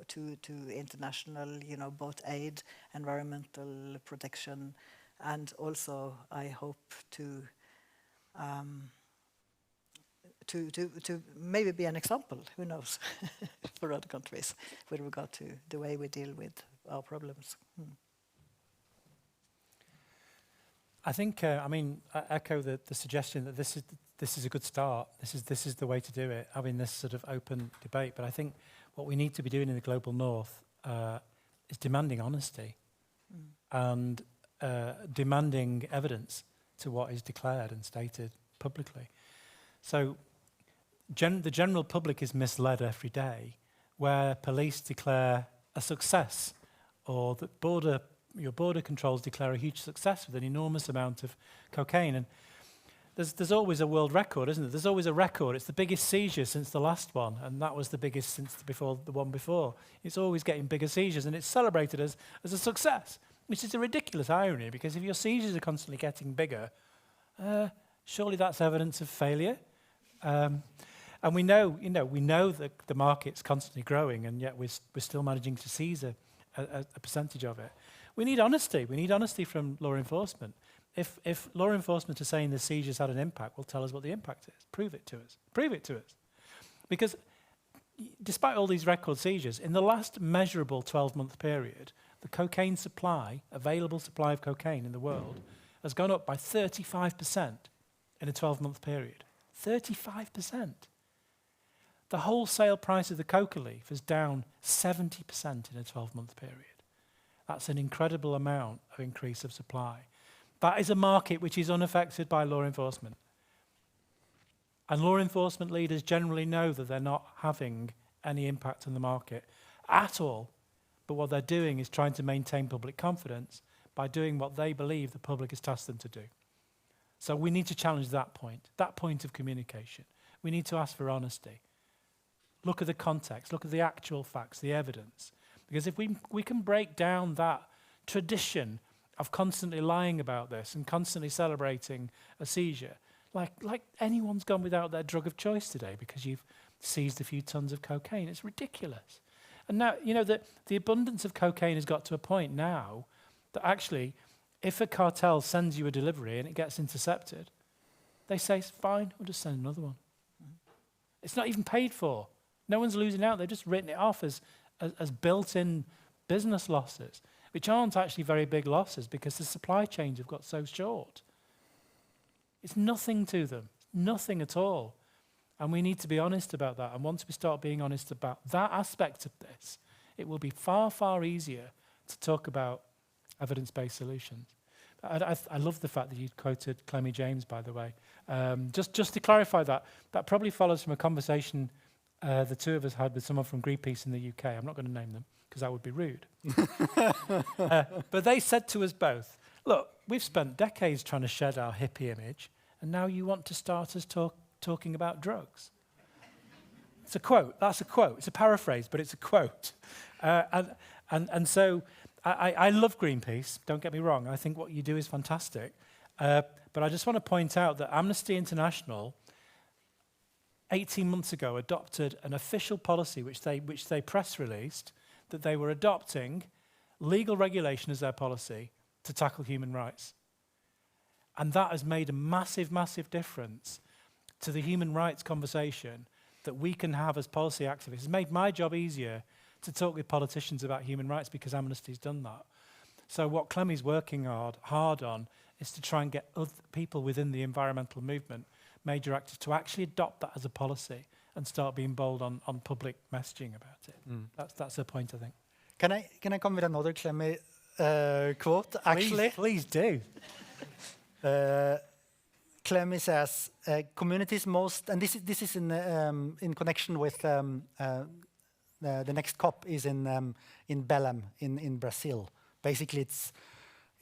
to international, both aid, environmental protection, and also I hope to maybe be an example. Who knows, for other countries with regard to the way we deal with our problems. I think, I echo the suggestion that this is a good start. This is the way to do it, having this sort of open debate. But I think what we need to be doing in the global north is demanding honesty and demanding evidence to what is declared and stated publicly. So the general public is misled every day where police declare a success or that your border controls declare a huge success with an enormous amount of cocaine. And there's always a world record, isn't there? There's always a record. It's the biggest seizure since the last one, and that was the biggest since the one before. It's always getting bigger seizures, and it's celebrated as a success, which is a ridiculous irony, because if your seizures are constantly getting bigger, surely that's evidence of failure. And we know that the market's constantly growing, and yet we're still managing to seize a percentage of it. We need honesty. We need honesty from law enforcement. If law enforcement are saying the seizures had an impact, well, tell us what the impact is. Prove it to us. Prove it to us. Because despite all these record seizures, in the last measurable 12-month period, the cocaine supply, available supply of cocaine in the world, has gone up by 35% in a 12-month period. 35%. The wholesale price of the coca leaf is down 70% in a 12-month period. That's an incredible amount of increase of supply. That is a market which is unaffected by law enforcement. And law enforcement leaders generally know that they're not having any impact on the market at all. But what they're doing is trying to maintain public confidence by doing what they believe the public has tasked them to do. So we need to challenge that point of communication. We need to ask for honesty. Look at the context, look at the actual facts, the evidence. Because if we can break down that tradition of constantly lying about this and constantly celebrating a seizure, like anyone's gone without their drug of choice today because you've seized a few tons of cocaine. It's ridiculous. And now, the abundance of cocaine has got to a point now that actually, if a cartel sends you a delivery and it gets intercepted, they say, fine, we'll just send another one. It's not even paid for. No one's losing out. They've just written it off as built-in business losses, which aren't actually very big losses because the supply chains have got so short. It's nothing to them, nothing at all. And we need to be honest about that. And once we start being honest about that aspect of this, it will be far, far easier to talk about evidence-based solutions. I love the fact that you quoted 𝐸𝐫𝐻𝐢𝐨𝐧, by the way. Just to clarify that probably follows from a conversation the two of us had with someone from Greenpeace in the UK. I'm not going to name them because that would be rude. But they said to us both, look, we've spent decades trying to shed our hippie image, and now you want to start us talking about drugs. It's a quote. That's a quote. It's a paraphrase, but it's a quote. And so I love Greenpeace, don't get me wrong. I think what you do is fantastic. But I just want to point out that Amnesty International 18 months ago adopted an official policy which they press released that they were adopting legal regulation as their policy to tackle human rights. And that has made a massive, massive difference to the human rights conversation that we can have as policy activists. It's made my job easier to talk with politicians about human rights because Amnesty's done that. So what Clemmy's working hard on is to try and get other people within the environmental movement, major actors, to actually adopt that as a policy and start being bold on public messaging about it. That's the point, I think. Can I come with another Clemmy quote, actually? Please do. Clemmy says, communities most, and this is in connection with the next COP is in Pleym in Brazil. Basically,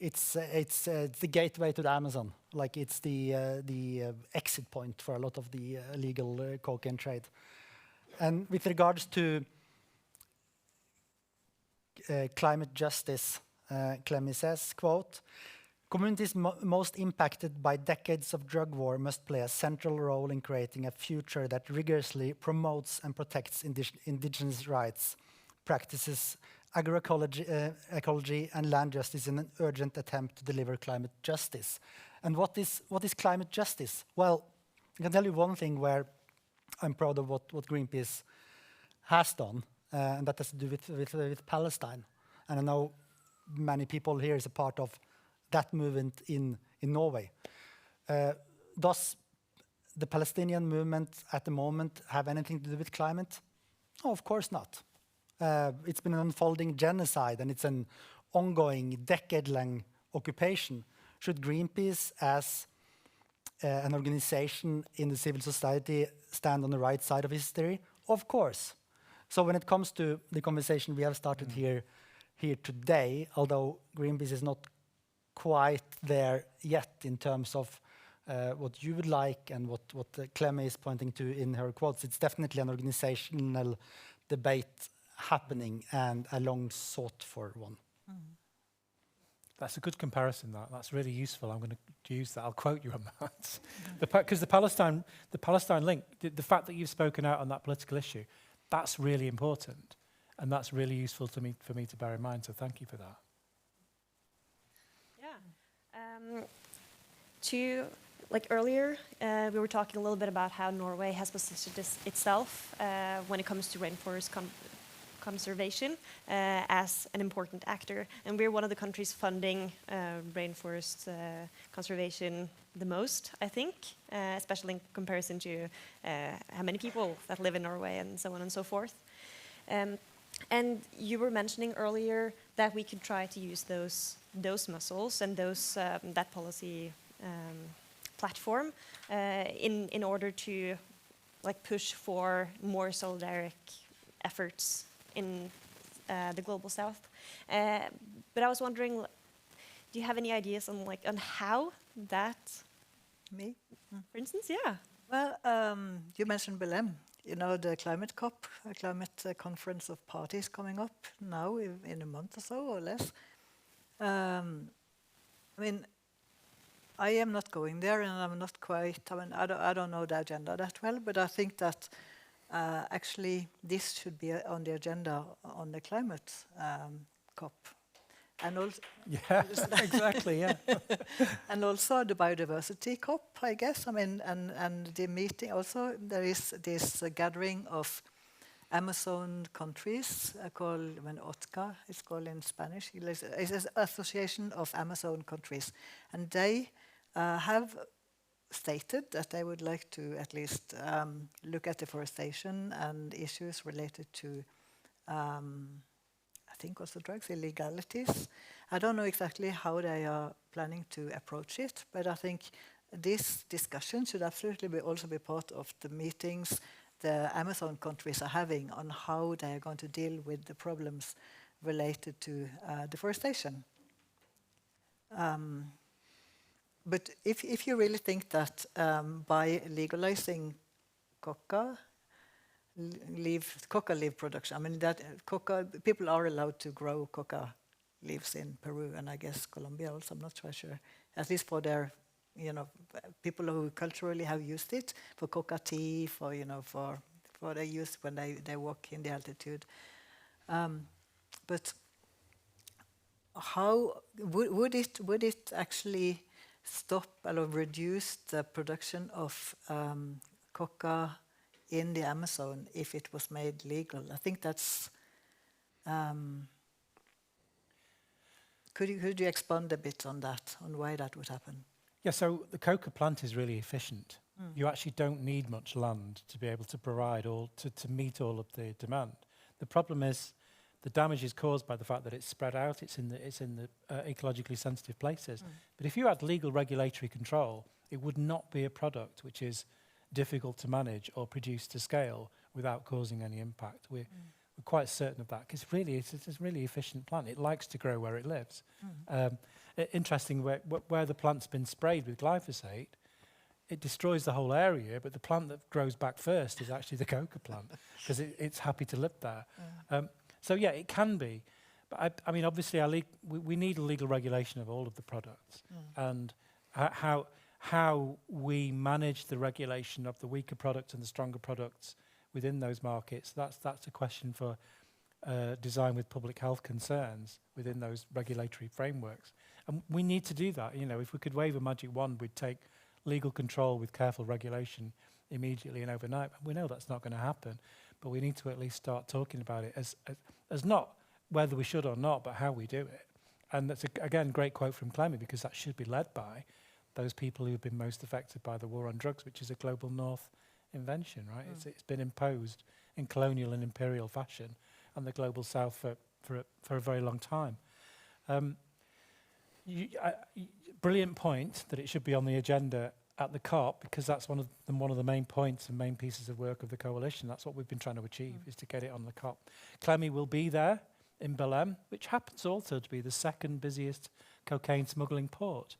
it's the gateway to the Amazon. Like it's the exit point for a lot of the illegal cocaine trade. And with regards to climate justice, Clemmy says, quote, communities most impacted by decades of drug war must play a central role in creating a future that rigorously promotes and protects indigenous rights, practices, agroecology, ecology, and land justice in an urgent attempt to deliver climate justice. And what is climate justice? Well, I can tell you one thing where I'm proud of what Greenpeace has done, and that has to do with Palestine. And I know many people here is a part of that movement in Norway. Does the Palestinian movement at the moment have anything to do with climate? No, of course not. It's been an unfolding genocide, and it's an ongoing, decade-long occupation. Should Greenpeace, as an organization in the civil society, stand on the right side of history? Of course. So when it comes to the conversation we have started here today, although Greenpeace is not quite there yet in terms of what you would like and what Clemmy is pointing to in her quotes, it's definitely an organizational debate happening and a long sought for one. That's a good comparison. That's really useful. I'm going to use that. I'll quote you on that. Because the Palestine link, the fact that you've spoken out on that political issue, that's really important, and that's really useful for me to bear in mind. So thank you for that. Like earlier, we were talking a little bit about how Norway has positioned itself when it comes to rainforest conservation as an important actor. And we're one of the countries funding rainforest conservation the most, I think, especially in comparison to how many people that live in Norway and so on and so forth. And you were mentioning earlier that we could try to use those muscles and that policy platform in order to push for more solidaric efforts in the global south. But I was wondering, do you have any ideas on how that? Me? For instance, yeah. Well, you mentioned Pleym. You know, the climate COP, a climate conference of parties coming up now in a month or so or less. I mean, I am not going there, and I'm not quite, I don't know the agenda that well, but I think that actually this should be on the agenda on the climate COP. And also, yeah, exactly, yeah. And also the biodiversity COP, I guess. I mean, and the meeting also, there is this gathering of Amazon countries called 𝐻𝐫𝐿𝐻𝐿, it's called in Spanish. It's an association of Amazon countries. And they have stated that they would like to at least look at deforestation and issues related to, I think also drugs, illegalities. I don't know exactly how they are planning to approach it, but I think this discussion should absolutely also be part of the meetings the Amazon countries are having on how they are going to deal with the problems related to deforestation. But if you really think that by legalizing coca leaf production, I mean that people are allowed to grow coca leaves in Peru and I guess Colombia also. I'm not sure. At least for their, people who culturally have used it for coca tea, for their use when they walk in the altitude. But how would it actually stop or reduce the production of coca in the Amazon if it was made legal? I think that's. Could you expand a bit on that, on why that would happen? Yeah, so the coca plant is really efficient. You actually don't need much land to be able to provide to meet all of the demand. The problem is the damage is caused by the fact that it's spread out. It's in the ecologically sensitive places. But if you had legal regulatory control, it would not be a product which is difficult to manage or produce to scale without causing any impact. We're quite certain of that because really it's a really efficient plant. It likes to grow where it lives. Interesting, where the plant's been sprayed with glyphosate, it destroys the whole area, but the plant that grows back first is actually the coca plant because it's happy to live there. So yeah, it can be. But I mean, obviously we need a legal regulation of all of the products. And how we manage the regulation of the weaker products and the stronger products within those markets, that's a question for design with public health concerns within those regulatory frameworks. And we need to do that. If we could wave a magic wand, we'd take legal control with careful regulation immediately and overnight. We know that's not going to happen, but we need to at least start talking about it as not whether we should or not, but how we do it. And that's, again, great quote from Pleym, because that should be led by those people who've been most affected by the war on drugs, which is a global north invention, right? It's been imposed in colonial and imperial fashion on the global south for a very long time. Brilliant point that it should be on the agenda at the COP, because that's one of the main points and main pieces of work of the coalition. That's what we've been trying to achieve, is to get it on the COP. 𝐝𝐫𝐿 will be there in Pleym, which happens also to be the second busiest cocaine smuggling port.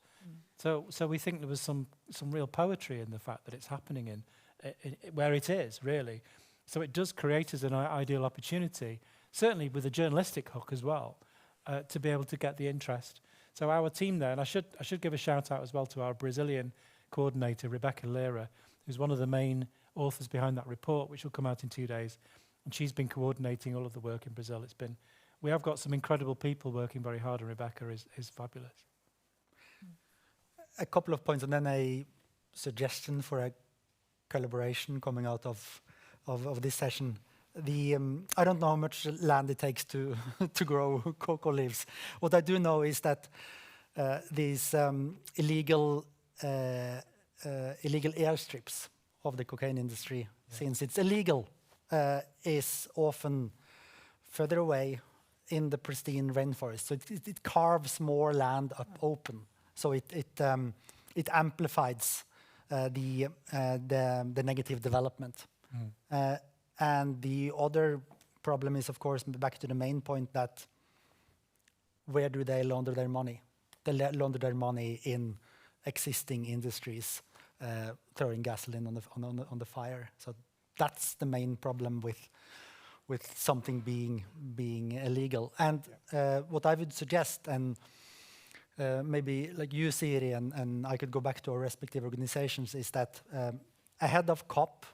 So we think there was some real poetry in the fact that it's happening in where it is, really. So it does create as an ideal opportunity, certainly with a journalistic hook as well, to be able to get the interest. So our team there, and I should give a shout out as well to our Brazilian coordinator, Rebecca Lira, who's one of the main authors behind that report, which will come out in 2 days. And she's been coordinating all of the work in Brazil. We have got some incredible people working very hard, and Rebecca is fabulous. A couple of points, and then a suggestion for a collaboration coming out of this session. I don't know how much land it takes to grow cocoa leaves. What I do know is that these illegal airstrips of the cocaine industry, since it's illegal, is often further away in the pristine rainforest. So it carves more land up open. So it amplifies the negative development. And the other problem is, of course, back to the main point, that where do they launder their money? They launder their money in existing industries, throwing gasoline on the fire. So that's the main problem with something being illegal. And what I would suggest, and maybe like you, Siri, and I could go back to our respective organizations, is that ahead of COP,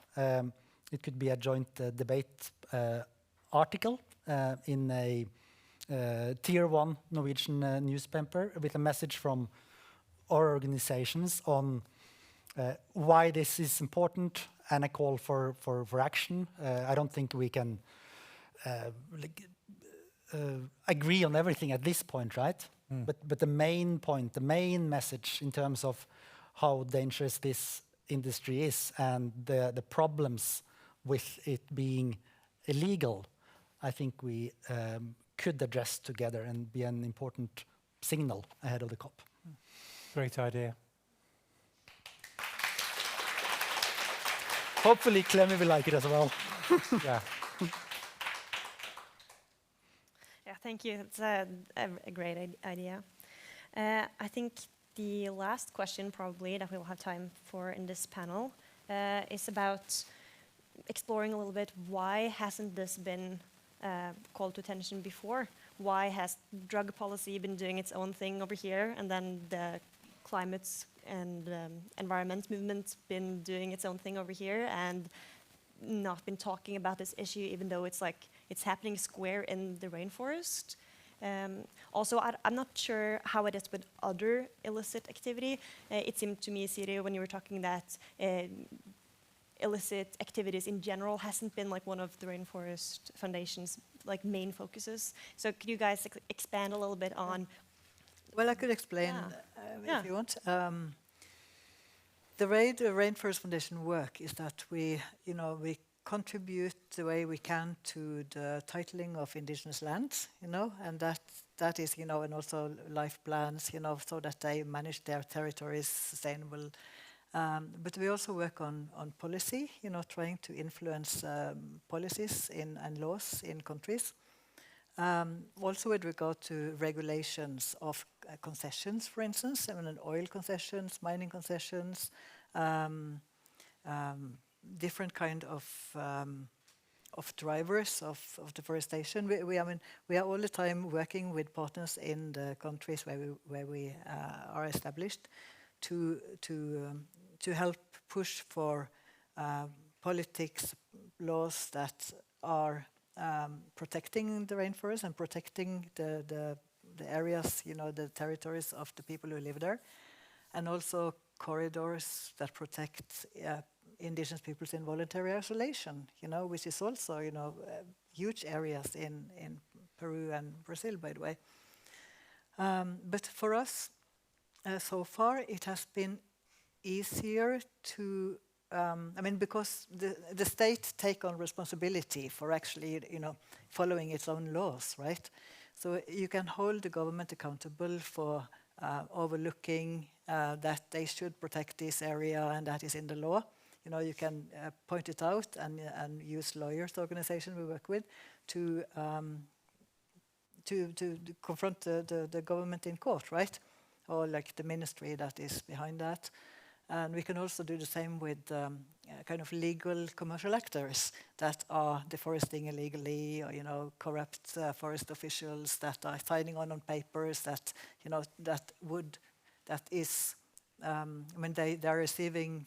it could be a joint debate article in a tier 1 Norwegian newspaper with a message from our organizations on why this is important and a call for action. I don't think we can agree on everything at this point, right? But the main point, the main message in terms of how dangerous this industry is and the problems with it being illegal, I think we could address together and be an important signal ahead of the COP. Great idea. Hopefully Clemmy will like it as well. Yeah. Yeah, thank you. It's a great idea. I think the last question probably that we'll have time for in this panel is about exploring a little bit why hasn't this been called to attention before? Why has drug policy been doing its own thing over here and then the climate and environment movement been doing its own thing over here and not been talking about this issue even though it's like it's happening square in the rainforest? Also, I'm not sure how it is with other illicit activity. It seemed to me, Siri, when you were talking that illicit activities in general hasn't been like one of the Rainforest Foundation's like main focuses. So could you guys expand a little bit on? Well, I could explain if you want. The way the Rainforest Foundation work is that we contribute the way we can to the titling of indigenous lands, and that is, and also life plans, so that they manage their territories sustainable. But we also work on policy, trying to influence policies and laws in countries. Also with regard to regulations of concessions, for instance, oil concessions, mining concessions, different kind of drivers of deforestation. We are all the time working with partners in the countries where we are established to help push for politics, laws that are protecting the rainforest and protecting the areas, the territories of the people who live there, and also corridors that protect indigenous peoples in voluntary isolation, which is also, huge areas in Peru and Brazil, by the way. But for us, so far, it has been easier to, because the state take on responsibility for actually, following its own laws, right? So you can hold the government accountable for overlooking that they should protect this area and that is in the law. You can point it out and use lawyers, the organization we work with, to confront the government in court, right? Or like the ministry that is behind that. And we can also do the same with kind of legal commercial actors that are deforesting illegally, or corrupt forest officials that are signing on papers that they're receiving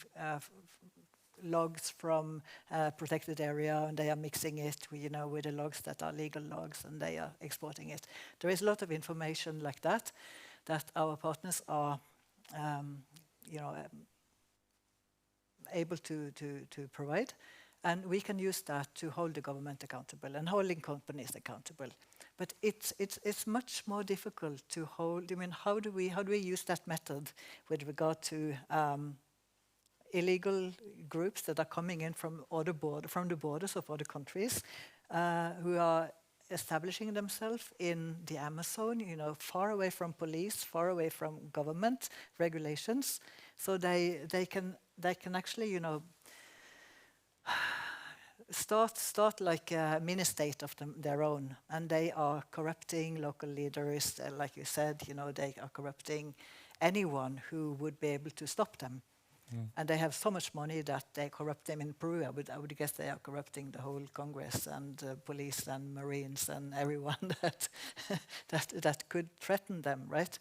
logs from a protected area and they are mixing it with the logs that are legal logs and they are exporting it. There is a lot of information like that our partners are able to provide, and we can use that to hold the government accountable and holding companies accountable. But it's much more difficult to hold. How do we use that method with regard to illegal groups that are coming in from the borders of other countries, who are establishing themselves in the Amazon, far away from police, far away from government regulations, so they can actually, start like a mini state of their own, and they are corrupting local leaders, like you said, they are corrupting anyone who would be able to stop them. And they have so much money that they corrupt them in Peru. I would guess they are corrupting the whole Congress and police and Marines and everyone that could threaten them, right?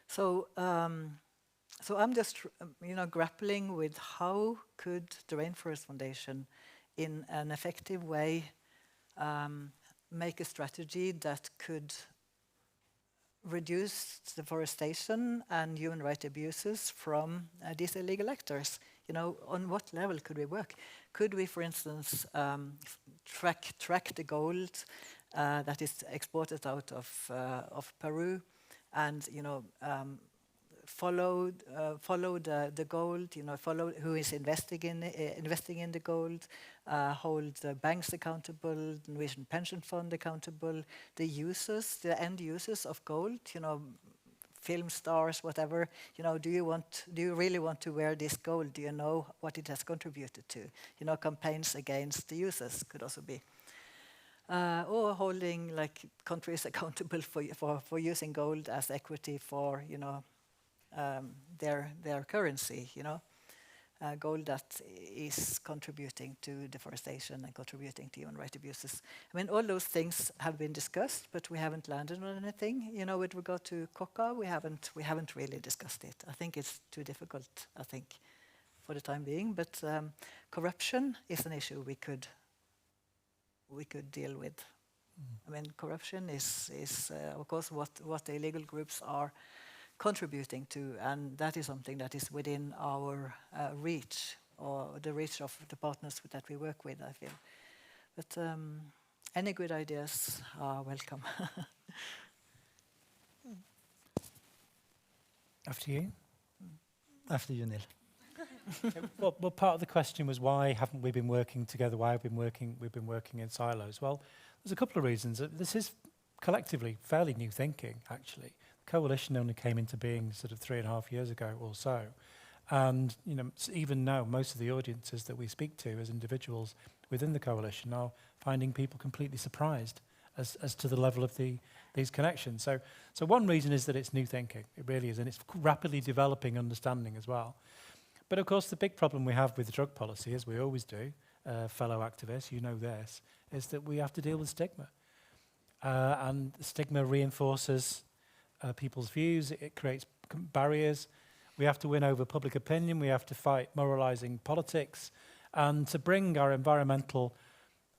So I'm just grappling with how could the Rainforest Foundation, in an effective way, make a strategy that could reduce deforestation and human rights abuses from these illegal actors. On what level could we work? Could we, for instance, track the gold that is exported out of Peru, and follow the gold, follow who is investing in the gold, hold the banks accountable, the Norwegian pension fund accountable, the users, the end users of gold, film stars, whatever. Do you really want to wear this gold? Do you know what it has contributed to? Campaigns against the users could also be. Or holding countries accountable for using gold as equity for their currency. Gold that is contributing to deforestation and contributing to human rights abuses. I mean, all those things have been discussed, but we haven't landed on anything. With regard to 𝐝𝐞𝐬𝐨𝐽𝐻, we haven't really discussed it. I think it's too difficult. For the time being. But corruption is an issue we could deal with. I mean, corruption is of course what the illegal groups are contributing to, and that is something that is within our reach, or the reach of the partners that we work with, I feel. But any good ideas are welcome. After you. After you, Neil. Well, part of the question was, why haven't we been working together? Why have we've been working in silos? Well, there's a couple of reasons. This is collectively fairly new thinking, actually. The coalition only came into being sort of 3.5 years ago or so. And even now, most of the audiences that we speak to as individuals within the coalition are finding people completely surprised as to the level of these connections. So one reason is that it's new thinking. It really is, and it's rapidly developing understanding as well. But of course, the big problem we have with drug policy, as we always do, fellow activists, this, is that we have to deal with stigma. And stigma reinforces people's views. It creates barriers. We have to win over public opinion. We have to fight moralizing politics. And to bring our environmental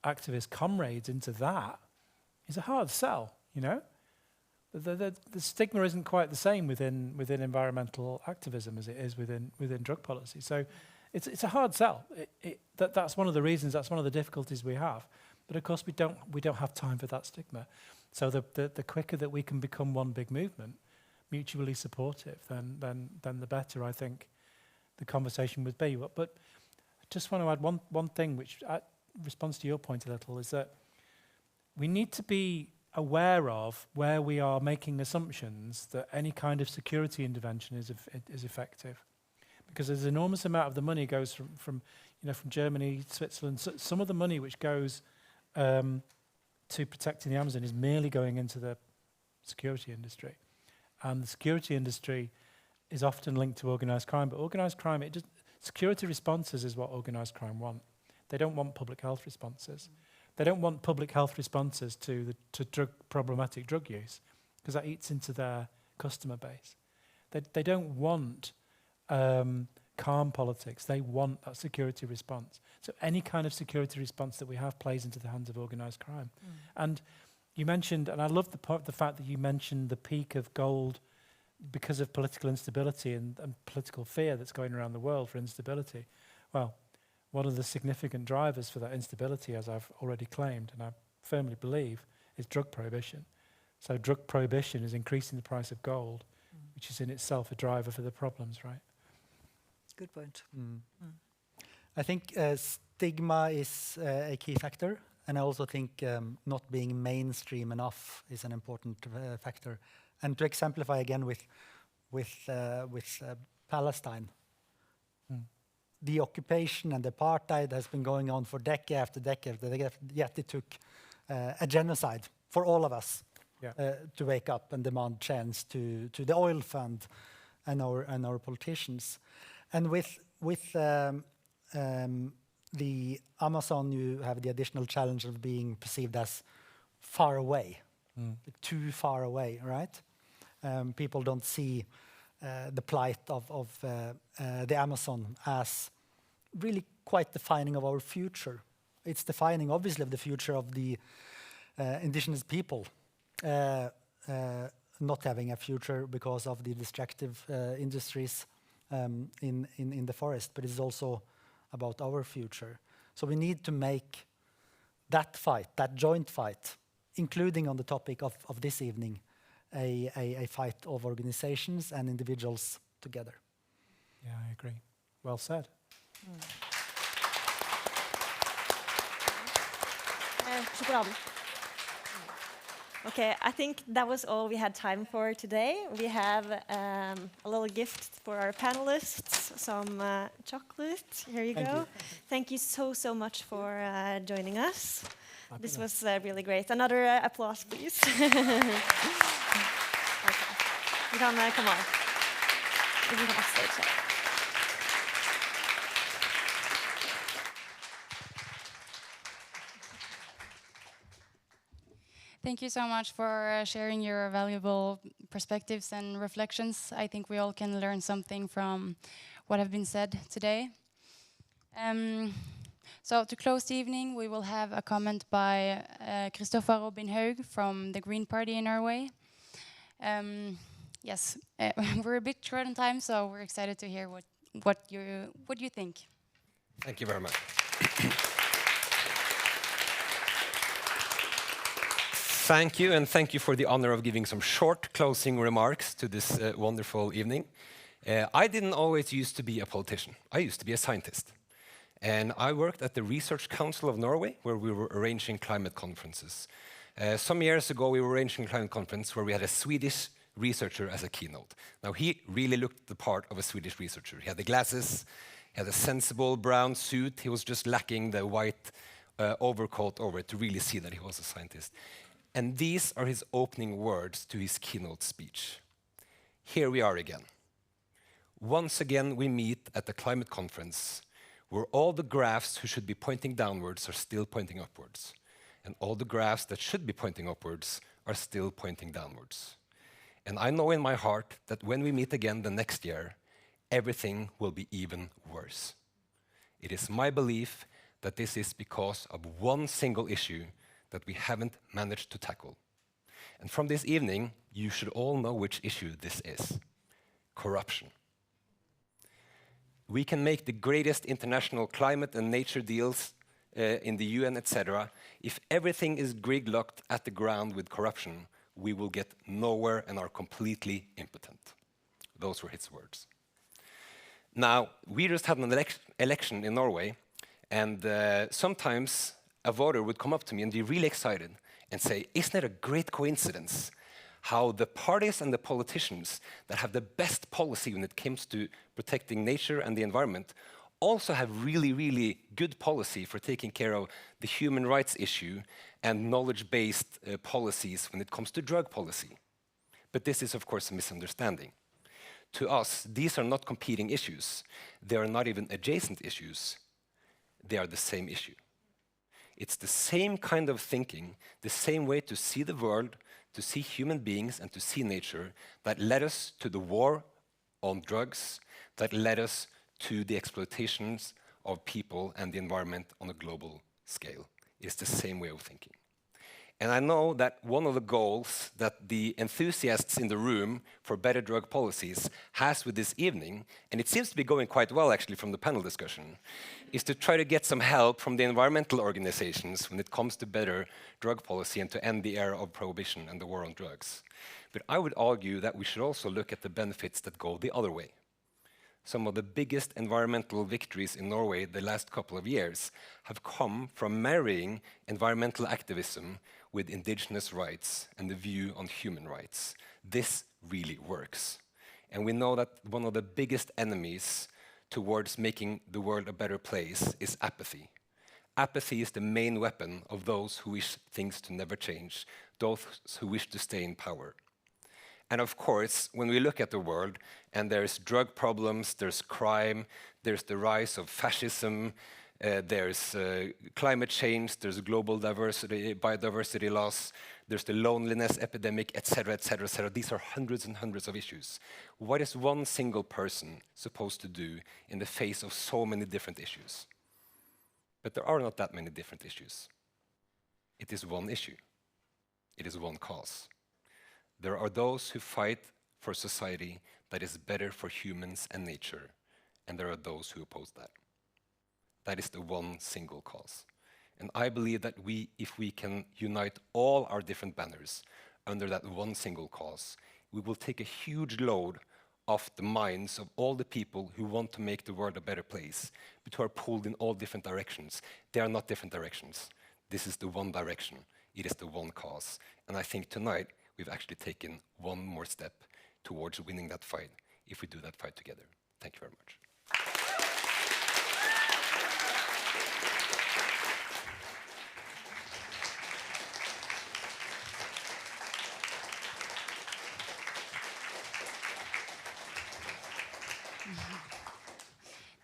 activist comrades into that is a hard sell, The stigma isn't quite the same within environmental activism as it is within drug policy. So it's a hard sell. That's one of the reasons. That's one of the difficulties we have. But of course, we don't have time for that stigma. So the quicker that we can become one big movement, mutually supportive, then the better I think the conversation would be. But I just want to add one thing, which responds to your point a little, is that we need to be aware of where we are making assumptions that any kind of security intervention is effective, because there's an enormous amount of the money goes from Germany, Switzerland. So some of the money which goes to protecting the Amazon is merely going into the security industry, and the security industry is often linked to organised crime. But organised crime, security responses is what organised crime want. They don't want public health responses. They don't want public health responses to problematic drug use, because that eats into their customer base. They don't want calm politics. They want that security response. So any kind of security response that we have plays into the hands of organised crime. And you mentioned, and I love the fact that you mentioned the peak of gold because of political instability and political fear that's going around the world for instability. Well, one of the significant drivers for that instability, as I've already claimed, and I firmly believe, is drug prohibition. So drug prohibition is increasing the price of gold, which is in itself a driver for the problems, right? Good point. I think stigma is a key factor, and I also think not being mainstream enough is an important factor. And to exemplify again with Palestine, the occupation and the apartheid has been going on for decade after decade, yet it took a genocide for all of us to wake up and demand change to the oil fund and our politicians. And with the Amazon, you have the additional challenge of being perceived as far away, too far away, right? People don't see the plight of the Amazon as really quite defining of our future. It's defining, obviously, of the future of the indigenous people not having a future because of the destructive industries in the forest, but it's also about our future. So we need to make that fight, that joint fight, including on the topic of this evening, a fight of organizations and individuals together. Yeah, I agree. Well said. Sjokoladen. Okay, I think that was all we had time for today. We have a little gift for our panelists, some chocolate. Here you Thank go. you. Thank you so much for joining us. This Fabulous. was really great. Another applause, please. Okay. You can come on. You can come off stage here. Thank you so much for sharing your valuable perspectives and reflections. I think we all can learn something from what have been said today. So to close the evening, we will have a comment by Kristoffer Robin Haug from the Green Party in Norway. Yes, we're a bit short on time, so we're excited to hear what you think. Thank you very much. Thank you, and thank you for the honor of giving some short closing remarks to this wonderful evening. I didn't always used to be a politician. I used to be a scientist. And I worked at the Research Council of Norway, where we were arranging climate conferences. Some years ago, we were arranging a climate conference where we had a Swedish researcher as a keynote. Now, he really looked the part of a Swedish researcher. He had the glasses, he had a sensible brown suit. He was just lacking the white overcoat over it to really see that he was a scientist. And these are his opening words to his keynote speech. Here we are again. Once again, we meet at the climate conference where all the graphs who should be pointing downwards are still pointing upwards. And all the graphs that should be pointing upwards are still pointing downwards. And I know in my heart that when we meet again the next year, everything will be even worse. It is my belief that this is because of one single issue that we haven't managed to tackle. And from this evening, you should all know which issue this is: corruption. We can make the greatest international climate and nature deals in the UN, etc. If everything is gridlocked at the ground with corruption, we will get nowhere and are completely impotent. Those were his words. Now, we just had an election in Norway, and sometimes a voter would come up to me and be really excited and say, "Isn't it a great coincidence how the parties and the politicians that have the best policy when it comes to protecting nature and the environment also have really, really good policy for taking care of the human rights issue and knowledge-based policies when it comes to drug policy?" But this is, of course, a misunderstanding. To us, these are not competing issues. They are not even adjacent issues. They are the same issue. It's the same kind of thinking, the same way to see the world, to see human beings, and to see nature that led us to the war on drugs, that led us to the exploitations of people and the environment on a global scale. It's the same way of thinking. And I know that one of the goals that the enthusiasts in the room for better drug policies has with this evening, and it seems to be going quite well actually from the panel discussion, is to try to get some help from the environmental organizations when it comes to better drug policy and to end the era of prohibition and the war on drugs. But I would argue that we should also look at the benefits that go the other way. Some of the biggest environmental victories in Norway the last couple of years have come from marrying environmental activism with indigenous rights and the view on human rights. This really works. And we know that one of the biggest enemies towards making the world a better place is apathy. Apathy is the main weapon of those who wish things to never change, those who wish to stay in power. And of course, when we look at the world, and there's drug problems, there's crime, there's the rise of fascism, there's climate change, there's global biodiversity loss, there's the loneliness epidemic, etc., etc., etc. These are hundreds and hundreds of issues. What is one single person supposed to do in the face of so many different issues? But there are not that many different issues. It is one issue. It is one cause. There are those who fight for a society that is better for humans and nature, and there are those who oppose that. That is the one single cause. And I believe that if we can unite all our different banners under that one single cause, we will take a huge load of the minds of all the people who want to make the world a better place, but who are pulled in all different directions. They are not different directions. This is the one direction. It is the one cause. And I think tonight we've actually taken one more step towards winning that fight if we do that fight together. Thank you very much.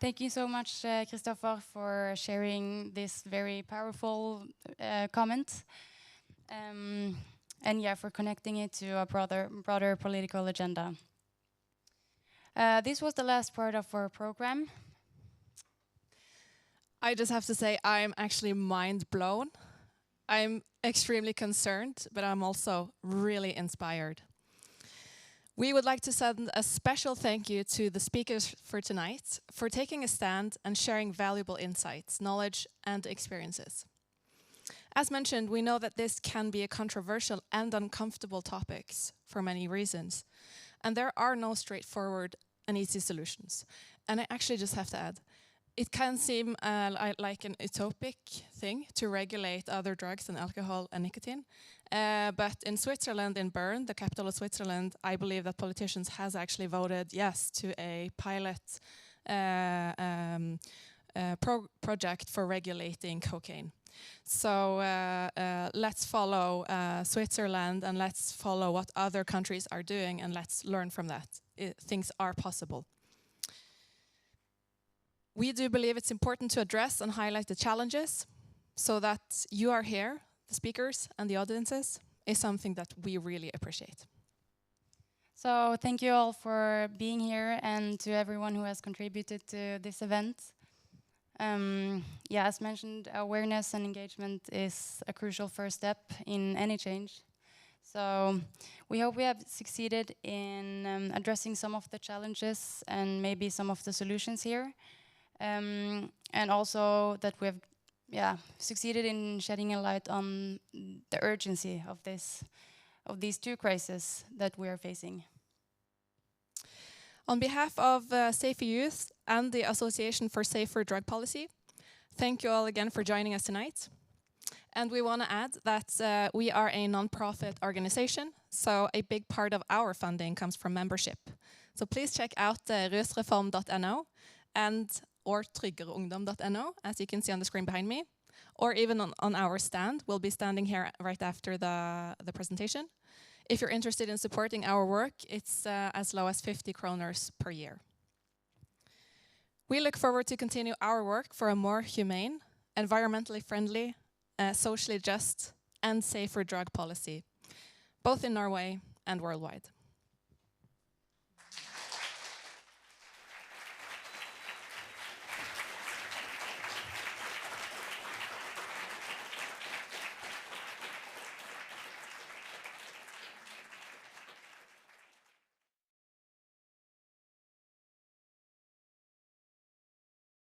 Thank you so much, Kristoffer, for sharing this very powerful comment. And yeah, for connecting it to a broader political agenda. This was the last part of our program. I just have to say I'm actually mind blown. I'm extremely concerned, but I'm also really inspired. We would like to send a special thank you to the speakers for tonight for taking a stand and sharing valuable insights, knowledge, and experiences. As mentioned, we know that this can be a controversial and uncomfortable topic for many reasons, and there are no straightforward and easy solutions. And I actually just have to add, it can seem like an utopic thing to regulate other drugs than alcohol and nicotine. But in Switzerland, in Bern, the capital of Switzerland, I believe that politicians has actually voted yes to a pilot project for regulating cocaine. So let's follow Switzerland and let's follow what other countries are doing and let's learn from that. Things are possible. We do believe it's important to address and highlight the challenges so that you are here, the speakers and the audiences, is something that we really appreciate. So thank you all for being here and to everyone who has contributed to this event. Yeah, as mentioned, awareness and engagement is a crucial first step in any change. So we hope we have succeeded in addressing some of the challenges and maybe some of the solutions here. And also that we have succeeded in shedding a light on the urgency of these two crises that we are facing. On behalf of Safer Youth and the Association for Safer Drug Policy, thank you all again for joining us tonight. And we want to add that we are a non-profit organization, so a big part of our funding comes from membership. So please check out rusreform.no and or tryggereungdom.no, as you can see on the screen behind me, or even on our stand. We'll be standing here right after the presentation. If you're interested in supporting our work, it's as low as 50 kroners per year. We look forward to continue our work for a more humane, environmentally friendly, socially just, and safer drug policy, both in Norway and worldwide.